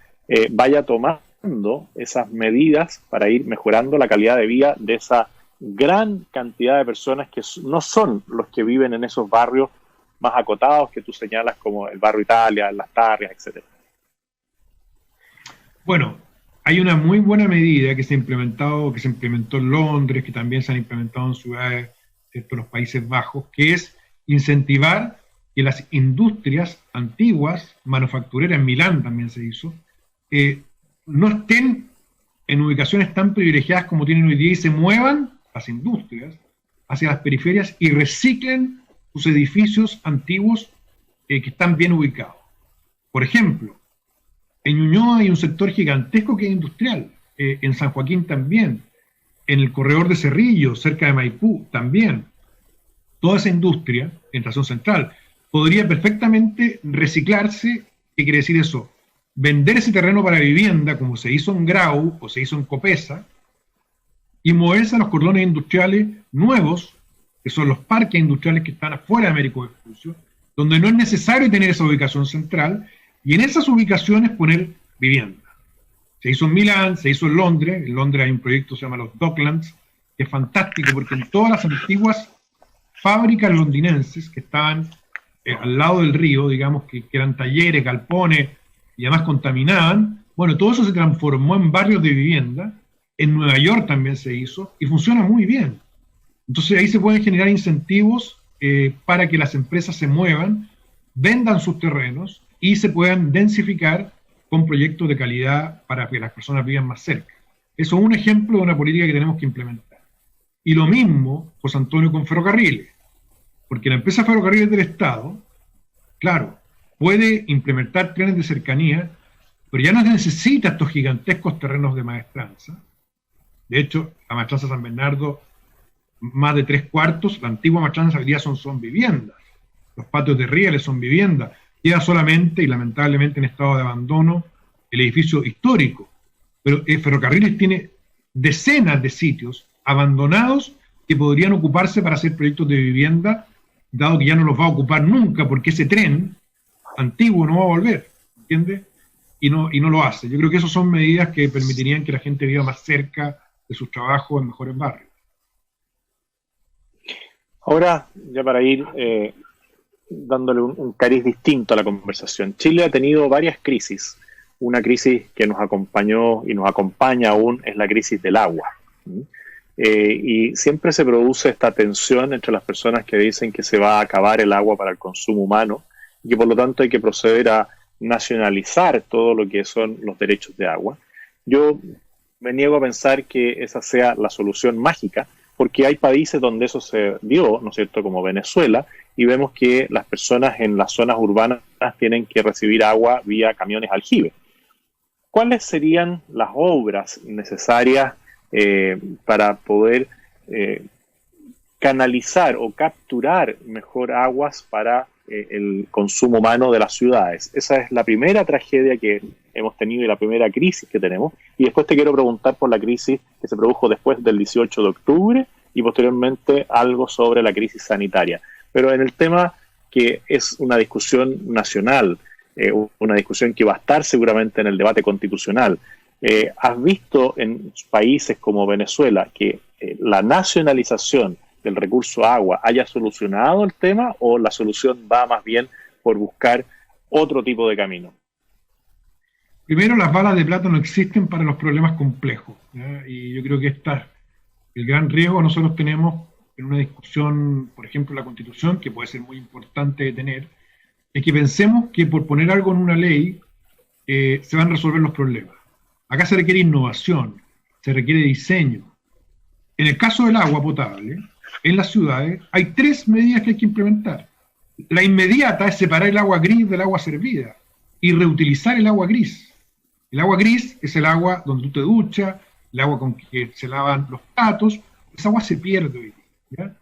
vaya tomando esas medidas para ir mejorando la calidad de vida de esa gran cantidad de personas que no son los que viven en esos barrios más acotados que tú señalas, como el barrio Italia, Las Tarrias, etcétera? Bueno, hay una muy buena medida que se implementó en Londres, que también se han implementado en ciudades de los Países Bajos, que es incentivar que las industrias antiguas, manufactureras, en Milán también se hizo, no estén en ubicaciones tan privilegiadas como tienen hoy día y se muevan las industrias hacia las periferias y reciclen sus edificios antiguos que están bien ubicados. Por ejemplo, en Ñuñoa hay un sector gigantesco que es industrial, en San Joaquín también, en el corredor de Cerrillo, cerca de Maipú también. Toda esa industria, en Estación Central, podría perfectamente reciclarse. ¿Qué quiere decir eso? Vender ese terreno para vivienda, como se hizo en Grau o se hizo en Copesa, y moverse a los cordones industriales nuevos, que son los parques industriales que están afuera de Américo Vespucio, donde no es necesario tener esa ubicación central, y en esas ubicaciones poner vivienda. Se hizo en Milán, se hizo en Londres. En Londres hay un proyecto que se llama los Docklands, que es fantástico porque en todas las antiguas fábricas londinenses que estaban al lado del río, digamos, que eran talleres, galpones, y además contaminaban, bueno, todo eso se transformó en barrios de vivienda. En Nueva York también se hizo, y funciona muy bien. Entonces ahí se pueden generar incentivos para que las empresas se muevan, vendan sus terrenos y se puedan densificar con proyectos de calidad para que las personas vivan más cerca. Eso es un ejemplo de una política que tenemos que implementar. Y lo mismo, José Antonio, con ferrocarriles, porque la empresa Ferrocarriles del Estado, claro, puede implementar trenes de cercanía, pero ya no necesita estos gigantescos terrenos de maestranza. De hecho, la maestranza San Bernardo, más de 3/4, la antigua maestranza hoy día son viviendas. Los patios de rieles son viviendas. Queda solamente, y lamentablemente en estado de abandono, el edificio histórico. Pero Ferrocarriles tiene decenas de sitios abandonados que podrían ocuparse para hacer proyectos de vivienda, dado que ya no los va a ocupar nunca, porque ese tren antiguo no va a volver, ¿entiendes? Y no lo hace. Yo creo que esas son medidas que permitirían que la gente viva más cerca de sus trabajos en mejores barrios. Ahora, ya para ir dándole un cariz distinto a la conversación, Chile ha tenido varias crisis. Una crisis que nos acompañó y nos acompaña aún es la crisis del agua. Y siempre se produce esta tensión entre las personas que dicen que se va a acabar el agua para el consumo humano y que por lo tanto hay que proceder a nacionalizar todo lo que son los derechos de agua. Yo me niego a pensar que esa sea la solución mágica, porque hay países donde eso se dio, ¿no es cierto?, como Venezuela, y vemos que las personas en las zonas urbanas tienen que recibir agua vía camiones aljibe. ¿Cuáles serían las obras necesarias para poder canalizar o capturar mejor aguas para el consumo humano de las ciudades? Esa es la primera tragedia que hemos tenido y la primera crisis que tenemos. Y después te quiero preguntar por la crisis que se produjo después del 18 de octubre y posteriormente algo sobre la crisis sanitaria. Pero en el tema que es una discusión nacional, una discusión que va a estar seguramente en el debate constitucional, ¿has visto en países como Venezuela que la nacionalización del recurso agua haya solucionado el tema, o la solución va más bien por buscar otro tipo de camino? Primero, las balas de plata no existen para los problemas complejos, ¿ya? Y yo creo que el gran riesgo nosotros tenemos en una discusión, por ejemplo, la Constitución, que puede ser muy importante de tener, es que pensemos que por poner algo en una ley se van a resolver los problemas. Acá se requiere innovación, se requiere diseño. En el caso del agua potable, en las ciudades hay 3 medidas que hay que implementar. La inmediata es separar el agua gris del agua servida y reutilizar el agua gris. El agua gris es el agua donde tú te duchas, el agua con que se lavan los platos. Esa agua se pierde hoy, ¿ya?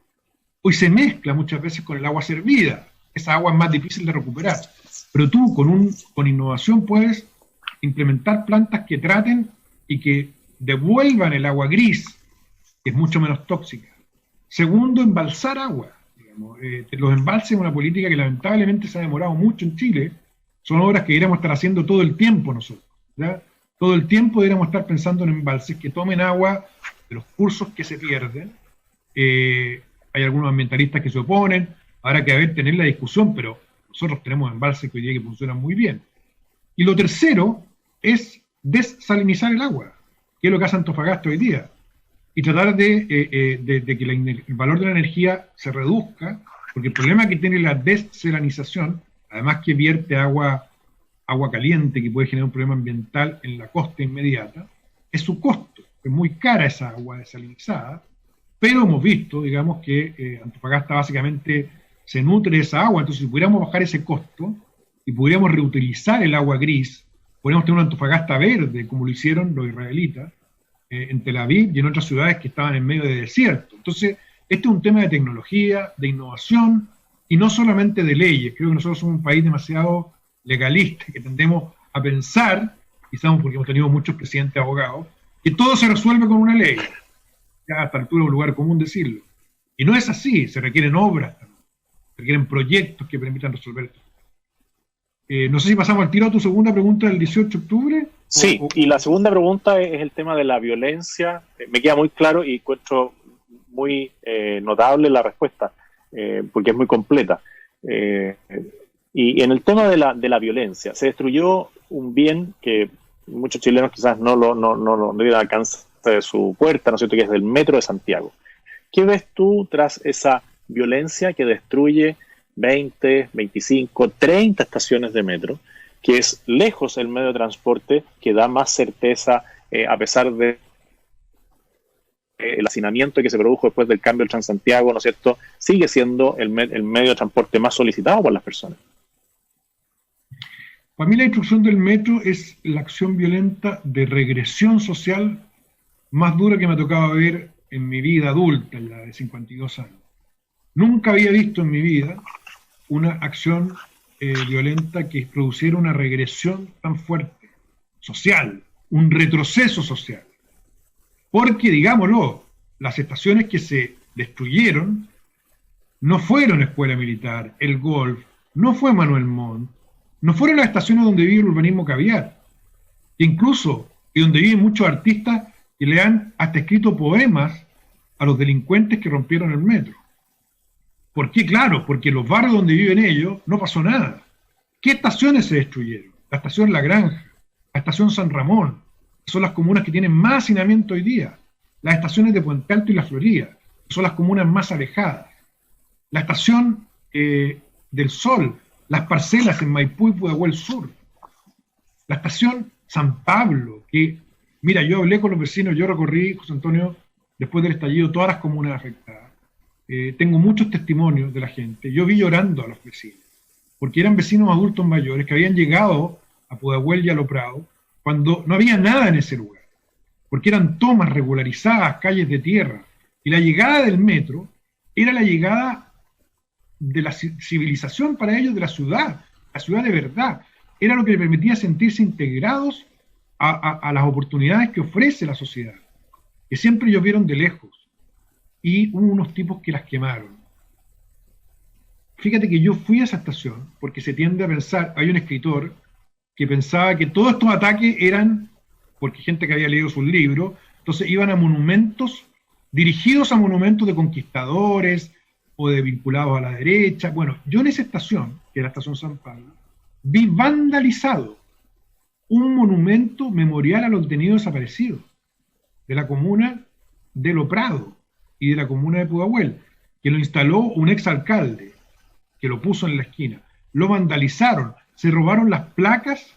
Hoy se mezcla muchas veces con el agua servida. Esa agua es más difícil de recuperar. Pero tú con innovación puedes implementar plantas que traten y que devuelvan el agua gris, que es mucho menos tóxica. Segundo, embalsar agua. Digamos. Los embalses es una política que lamentablemente se ha demorado mucho en Chile. Son obras que deberíamos estar haciendo todo el tiempo nosotros. ¿Ya? Todo el tiempo deberíamos estar pensando en embalses que tomen agua de los cursos que se pierden. Hay algunos ambientalistas que se oponen, habrá que tener la discusión, pero nosotros tenemos embalses que hoy día que funcionan muy bien. Y lo tercero es desalinizar el agua, que es lo que hace Antofagasta hoy día, y tratar de que el valor de la energía se reduzca, porque el problema que tiene la desalinización, además que vierte agua caliente, que puede generar un problema ambiental en la costa inmediata, es su costo. Es muy cara esa agua desalinizada, pero hemos visto, digamos, que Antofagasta básicamente se nutre de esa agua, entonces si pudiéramos bajar ese costo y pudiéramos reutilizar el agua gris, podríamos tener una Antofagasta verde, como lo hicieron los israelitas, en Tel Aviv y en otras ciudades que estaban en medio de desierto. Entonces, este es un tema de tecnología, de innovación, y no solamente de leyes. Creo que nosotros somos un país demasiado legalista, que tendemos a pensar, quizás porque hemos tenido muchos presidentes abogados, que todo se resuelve con una ley. Ya a esta altura es un lugar común decirlo. Y no es así, se requieren obras también, se requieren proyectos que permitan resolver esto. No sé si pasamos al tiro a tu segunda pregunta del 18 de octubre. Sí, y la segunda pregunta es el tema de la violencia. Me queda muy claro y encuentro muy notable la respuesta, porque es muy completa. Y en el tema de la violencia, se destruyó un bien que muchos chilenos quizás no dieron alcance de su puerta, ¿no es cierto?, que es del Metro de Santiago. ¿Qué ves tú tras esa violencia que destruye 20, 25, 30 estaciones de metro, que es lejos el medio de transporte que da más certeza, a pesar de el hacinamiento que se produjo después del cambio del Transantiago, ¿no es cierto?, sigue siendo el medio de transporte más solicitado por las personas? Para mí la destrucción del metro es la acción violenta de regresión social más dura que me ha tocado ver en mi vida adulta, ya de 52 años. Nunca había visto en mi vida una acción violenta que produciera una regresión tan fuerte, social, un retroceso social. Porque, digámoslo, las estaciones que se destruyeron no fueron Escuela Militar, el Golf, no fue Manuel Montt, no fueron las estaciones donde vive el urbanismo caviar, que incluso y donde viven muchos artistas que le han hasta escrito poemas a los delincuentes que rompieron el metro. ¿Por qué? Claro, porque en los barrios donde viven ellos no pasó nada. ¿Qué estaciones se destruyeron? La estación La Granja, la estación San Ramón, que son las comunas que tienen más hacinamiento hoy día, las estaciones de Puente Alto y La Florida, que son las comunas más alejadas, la estación del Sol, las parcelas en Maipú y Pudahuel Sur, la estación San Pablo, que, mira, yo hablé con los vecinos, yo recorrí, José Antonio, después del estallido, todas las comunas afectadas. Tengo muchos testimonios de la gente. Yo vi llorando a los vecinos, porque eran vecinos adultos mayores que habían llegado a Pudahuel y a Loprado cuando no había nada en ese lugar, porque eran tomas regularizadas, calles de tierra, y la llegada del metro era la llegada de la civilización para ellos, de la ciudad de verdad. Era lo que les permitía sentirse integrados a las oportunidades que ofrece la sociedad, que siempre ellos vieron de lejos. Y hubo unos tipos que las quemaron. Fíjate que yo fui a esa estación porque se tiende a pensar, hay un escritor que pensaba que todos estos ataques eran porque gente que había leído sus libros, entonces iban a monumentos, dirigidos a monumentos de conquistadores o de vinculados a la derecha. Bueno, yo en esa estación, que era la estación San Pablo, vi vandalizado un monumento memorial a los detenidos desaparecidos de la comuna de Loprado y de la comuna de Pudahuel, que lo instaló un exalcalde, que lo puso en la esquina. Lo vandalizaron, se robaron las placas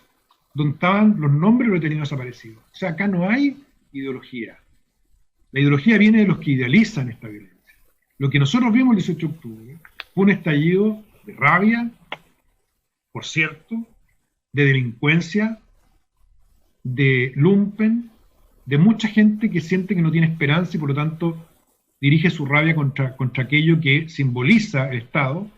donde estaban los nombres de los detenidos desaparecidos. O sea, acá no hay ideología. La ideología viene de los que idealizan esta violencia. Lo que nosotros vimos el 18 de octubre fue un estallido de rabia, por cierto, de delincuencia, de lumpen, de mucha gente que siente que no tiene esperanza y por lo tanto dirige su rabia contra aquello que simboliza el Estado.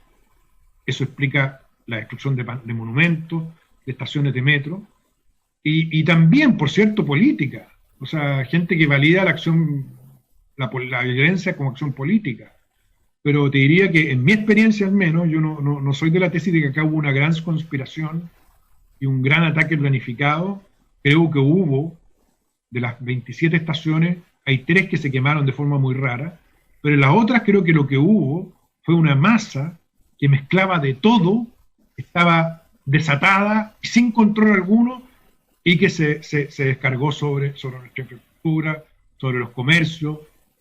Eso explica la destrucción de monumentos, de estaciones de metro, y también, por cierto, política. O sea, gente que valida la acción, la violencia como acción política. Pero te diría que en mi experiencia al menos, yo no soy de la tesis de que acá hubo una gran conspiración y un gran ataque planificado. Creo que hubo, de las 27 estaciones, hay 3 que se quemaron de forma muy rara, pero en las otras creo que lo que hubo fue una masa que mezclaba de todo, estaba desatada, sin control alguno, y que se descargó sobre nuestra infraestructura, sobre los comercios,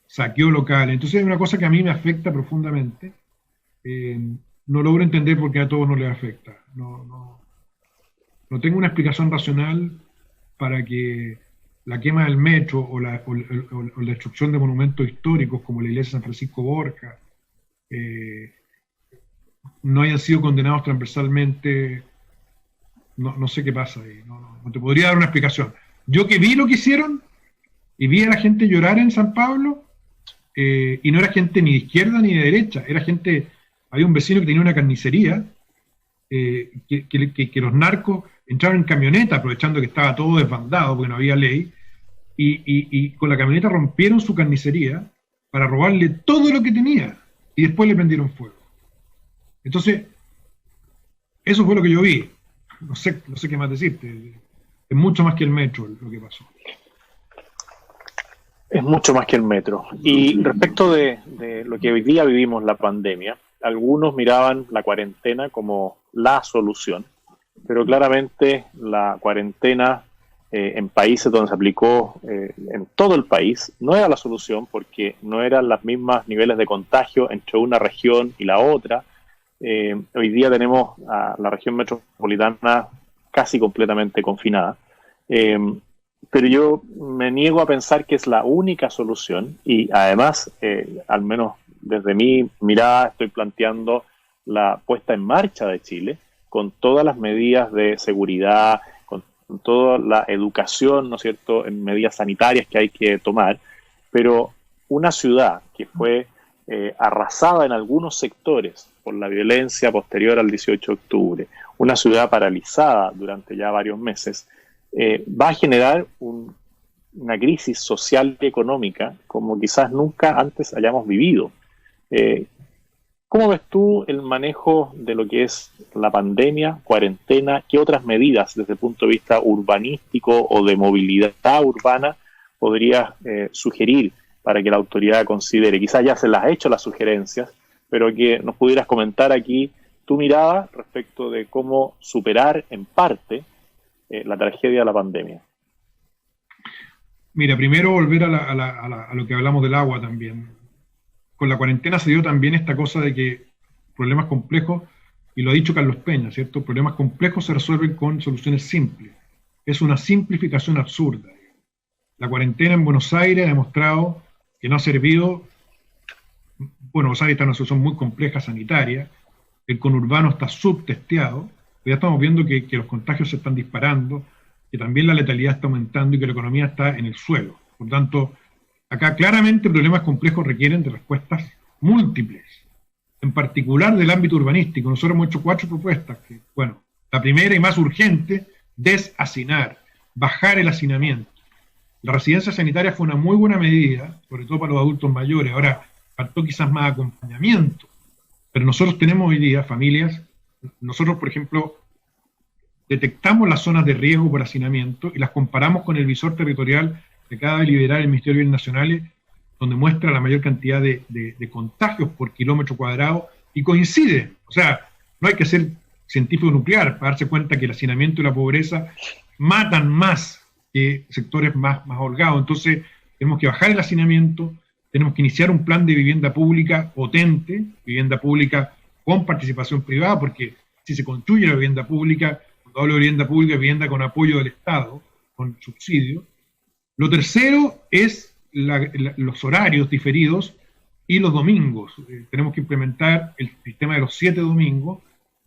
saqueó locales. Entonces es una cosa que a mí me afecta profundamente. No logro entender por qué a todos no les afecta. No tengo una explicación racional para que la quema del metro o la destrucción de monumentos históricos como la iglesia de San Francisco Borja no hayan sido condenados transversalmente. No sé qué pasa ahí, no te podría dar una explicación. Yo que vi lo que hicieron y vi a la gente llorar en San Pablo, y no era gente ni de izquierda ni de derecha, era gente, había un vecino que tenía una carnicería, que los narcos entraron en camioneta aprovechando que estaba todo desbandado porque no había ley, y con la camioneta rompieron su carnicería para robarle todo lo que tenía y después le prendieron fuego. Entonces, eso fue lo que yo vi. No sé qué más decirte. Es mucho más que el metro lo que pasó. Es mucho más que el metro. Y respecto de lo que hoy día vivimos, la pandemia, algunos miraban la cuarentena como la solución, pero claramente la cuarentena en países donde se aplicó en todo el país no era la solución, porque no eran los mismos niveles de contagio entre una región y la otra. Hoy día tenemos a la región metropolitana casi completamente confinada, pero yo me niego a pensar que es la única solución, y además, al menos desde mi mirada, estoy planteando la puesta en marcha de Chile con todas las medidas de seguridad, con toda la educación, ¿no es cierto?, en medidas sanitarias que hay que tomar, pero una ciudad que fue arrasada en algunos sectores por la violencia posterior al 18 de octubre, una ciudad paralizada durante ya varios meses, va a generar una crisis social y económica como quizás nunca antes hayamos vivido. ¿Cómo ves tú el manejo de lo que es la pandemia, cuarentena? ¿Qué otras medidas desde el punto de vista urbanístico o de movilidad urbana podrías sugerir para que la autoridad considere? Quizás ya se las ha hecho las sugerencias, pero que nos pudieras comentar aquí tu mirada respecto de cómo superar en parte la tragedia de la pandemia. Mira, primero volver a lo que hablamos del agua también. Con la cuarentena se dio también esta cosa de que problemas complejos, y lo ha dicho Carlos Peña, ¿cierto? Problemas complejos se resuelven con soluciones simples. Es una simplificación absurda. La cuarentena en Buenos Aires ha demostrado que no ha servido. Buenos Aires está en una situación muy compleja sanitaria, el conurbano está subtesteado, ya estamos viendo que los contagios se están disparando, que también la letalidad está aumentando y que la economía está en el suelo. Por tanto, acá claramente problemas complejos requieren de respuestas múltiples, en particular del ámbito urbanístico. Nosotros hemos hecho 4 propuestas. Bueno, la primera y más urgente, deshacinar, bajar el hacinamiento. La residencia sanitaria fue una muy buena medida, sobre todo para los adultos mayores. Ahora, faltó quizás más acompañamiento, pero nosotros tenemos hoy día familias. Nosotros, por ejemplo, detectamos las zonas de riesgo por hacinamiento y las comparamos con el visor territorial que acaba de liberar el Ministerio de Bienes Nacionales, donde muestra la mayor cantidad de contagios por kilómetro cuadrado, y coincide. O sea, no hay que ser científico nuclear para darse cuenta que el hacinamiento y la pobreza matan más que sectores más holgados. Entonces, tenemos que bajar el hacinamiento, tenemos que iniciar un plan de vivienda pública potente, vivienda pública con participación privada, porque si se construye la vivienda pública, cuando hablo de vivienda pública, es vivienda con apoyo del Estado, con subsidio. Lo tercero es los horarios diferidos y los domingos. Tenemos que implementar el sistema de los 7 domingos,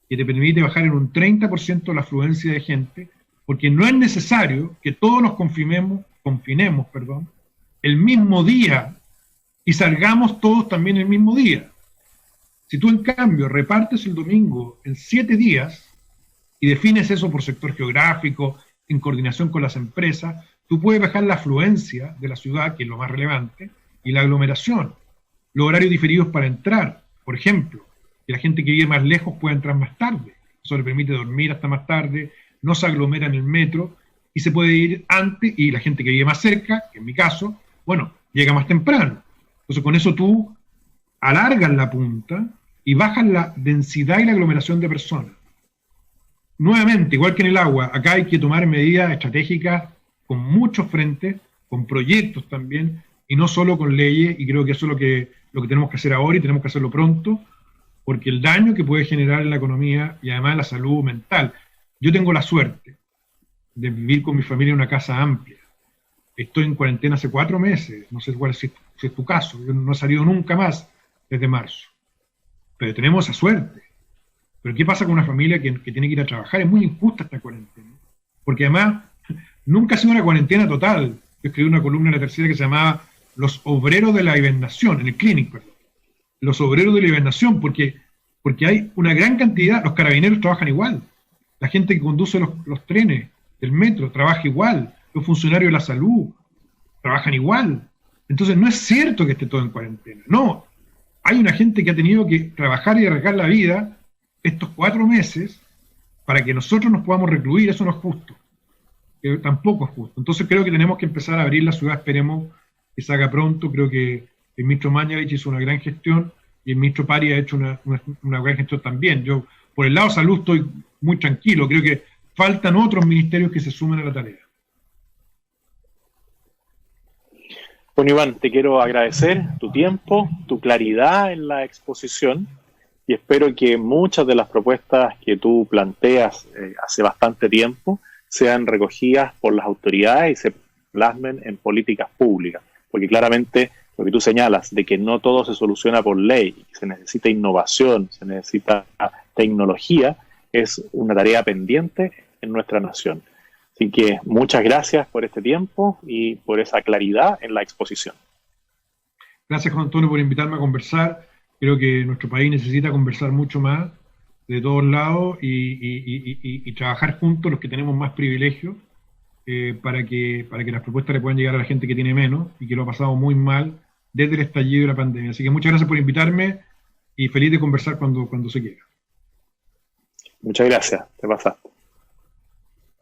que te permite bajar en un 30% la afluencia de gente, porque no es necesario que todos nos confinemos, el mismo día y salgamos todos también el mismo día. Si tú, en cambio, repartes el domingo en 7 días y defines eso por sector geográfico, en coordinación con las empresas, tú puedes bajar la afluencia de la ciudad, que es lo más relevante, y la aglomeración. Los horarios diferidos para entrar, por ejemplo, que la gente que vive más lejos pueda entrar más tarde. Eso le permite dormir hasta más tarde, no se aglomera en el metro, y se puede ir antes, y la gente que vive más cerca, que en mi caso, bueno, llega más temprano. Entonces con eso tú alargas la punta y bajas la densidad y la aglomeración de personas. Nuevamente, igual que en el agua, acá hay que tomar medidas estratégicas con muchos frentes, con proyectos también, y no solo con leyes, y creo que eso es lo que tenemos que hacer ahora y tenemos que hacerlo pronto, porque el daño que puede generar en la economía y además en la salud mental. Yo tengo la suerte de vivir con mi familia en una casa amplia. Estoy en cuarentena hace 4 meses, no sé cuál si es tu caso, yo no he salido nunca más desde marzo. Pero tenemos esa suerte. Pero ¿qué pasa con una familia que tiene que ir a trabajar? Es muy injusta esta cuarentena. Porque además, nunca ha sido una cuarentena total. Yo escribí una columna en La Tercera que se llamaba Los obreros de la hibernación, en el Clinic, perdón. Los obreros de la hibernación, porque hay una gran cantidad, los carabineros trabajan igual, la gente que conduce los trenes del metro trabaja igual, los funcionarios de la salud trabajan igual. Entonces no es cierto que esté todo en cuarentena, no. Hay una gente que ha tenido que trabajar y arriesgar la vida estos 4 meses para que nosotros nos podamos recluir. Eso no es justo, tampoco es justo. Entonces creo que tenemos que empezar a abrir la ciudad, esperemos que se haga pronto. Creo que el ministro Mañalich hizo una gran gestión y el ministro Pari ha hecho una gran gestión también. Yo, por el lado de salud, estoy muy tranquilo. Creo que faltan otros ministerios que se sumen a la tarea. Bueno, Iván, te quiero agradecer tu tiempo, tu claridad en la exposición, y espero que muchas de las propuestas que tú planteas hace bastante tiempo sean recogidas por las autoridades y se plasmen en políticas públicas, porque claramente lo que tú señalas de que no todo se soluciona por ley, se necesita innovación, se necesita tecnología, es una tarea pendiente en nuestra nación. Así que muchas gracias por este tiempo y por esa claridad en la exposición. Gracias, Juan Antonio, por invitarme a conversar. Creo que nuestro país necesita conversar mucho más de todos lados y trabajar juntos los que tenemos más privilegios para que las propuestas le puedan llegar a la gente que tiene menos y que lo ha pasado muy mal desde el estallido de la pandemia. Así que muchas gracias por invitarme y feliz de conversar cuando se quiera. Muchas gracias, te pasaste.